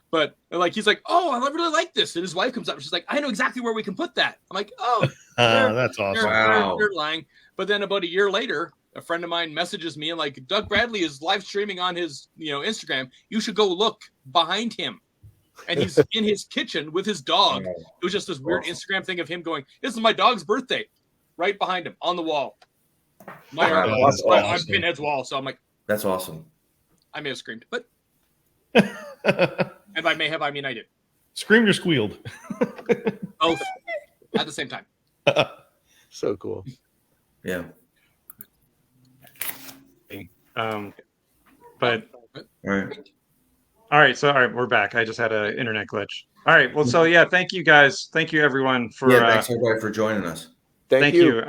But like, he's like, "Oh, I really like this," and his wife comes up and she's like, "I know exactly where we can put that." I'm like, "Oh, that's awesome." You're lying. But then about a year later, a friend of mine messages me and like, "Doug Bradley is live streaming on his Instagram. You should go look behind him." And he's in his kitchen with his dog. It was just this weird Instagram thing of him going, "This is my dog's birthday," right behind him on the wall. I'm Pinhead's wall, so I'm like, that's awesome. I may have screamed, but and I may have, I mean, I did. Screamed or squealed? Both at the same time. So cool. Yeah. But All right, we're back. I just had an internet glitch. All right, well, so yeah, thank you guys. Thank you everyone for thanks everybody for joining us. Thank you.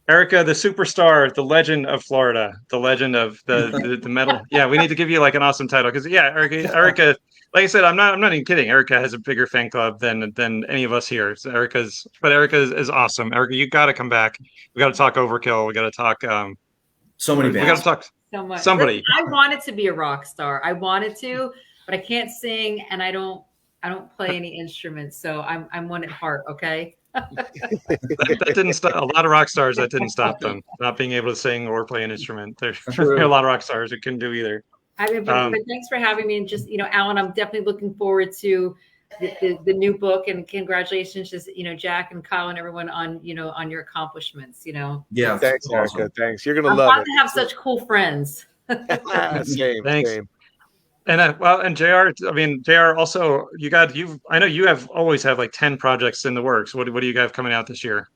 Erika, the superstar, the legend of Florida, the legend of the metal. Yeah, we need to give you like an awesome title, because Erika, like I said, I'm not even kidding. Erika has a bigger fan club than any of us here. So Erika is awesome. Erika, you got to come back. We got to talk Overkill. We got to talk. So many bands. We got to talk. So much. Somebody. I wanted to be a rock star. I wanted to, but I can't sing, and I don't play any instruments. So I'm one at heart. Okay. that didn't stop a lot of rock stars. That didn't stop them not being able to sing or play an instrument. There's a lot of rock stars who couldn't do either. I mean, but thanks for having me. And just, Alan, I'm definitely looking forward to the new book, and congratulations to, Jack and Kyle and everyone on, on your accomplishments, Yeah. Thanks, awesome. Erika. Thanks. You're going to I'm love glad it. to have such cool friends. Same. Thanks. Same. And and JR, I mean, JR also, I know you have always had like 10 projects in the works. What do you have coming out this year?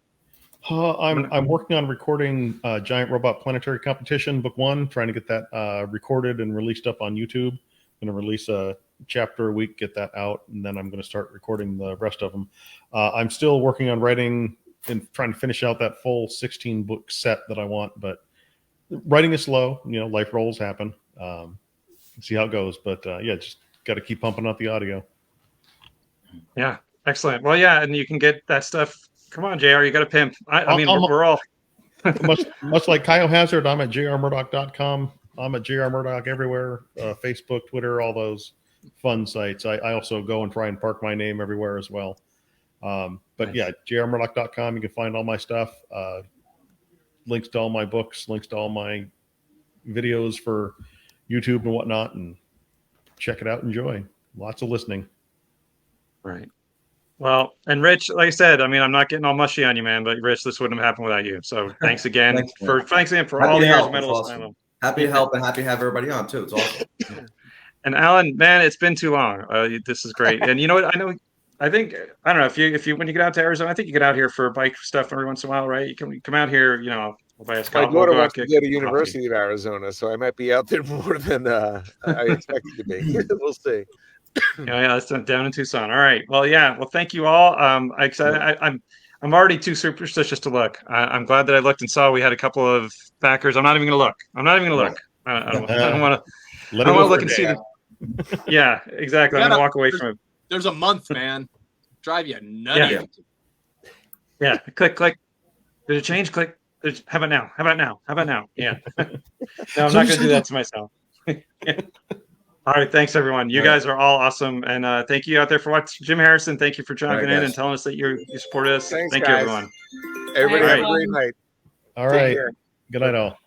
I'm working on recording Giant Robot Planetary Competition Book 1, trying to get that recorded and released up on YouTube. I'm going to release a chapter a week, get that out, and then I'm going to start recording the rest of them. I'm still working on writing and trying to finish out that full 16 book set that I want, but writing is slow. Life rolls happen. See how it goes, but just got to keep pumping out the audio. Yeah, excellent. Well, yeah, and you can get that stuff. Come on, JR, you got to pimp. I mean, we're all much like Kyle Hazard. I'm at jrmurdock.com. I'm at JR Murdock everywhere, Facebook, Twitter, all those fun sites. I also go and try and park my name everywhere as well. But yeah, jrmurdock.com. You can find all my stuff, links to all my books, links to all my videos for YouTube and whatnot, and check it out. Enjoy. Lots of listening. right. Well, and Rich, like I said, I mean, I'm not getting all mushy on you, man, but Rich, this wouldn't have happened without you. So thanks again thanks again for all the years of Metal Asylum. Happy to help and happy to have everybody on too. It's awesome. And Alan, man, it's been too long. This is great. And you know what? I don't know if you when you get out to Arizona, I think you get out here for bike stuff every once in a while, right? You can come out here, you know. My daughter wants to go to University of Arizona, so I might be out there more than I expected to be. We'll see. Yeah, that's down in Tucson. All right. Well, yeah. Well, thank you all. I'm already too superstitious to look. I'm glad that I looked and saw we had a couple of backers. I'm not even going to look. I don't want to look and see them. Yeah, exactly. I'm going to walk away from it. There's a month, man. Drive you nutty. Yeah. Click. Did it change? Click. How about now? How about now? Yeah. No, I'm not going to do that to myself. All right. Thanks, everyone. You guys are all awesome. And thank you out there for watching. Jim Harrison, thank you for jumping in and telling us that you supported us. Thanks, thank guys. you, everyone. Everybody have a great night. All right. Good night, all.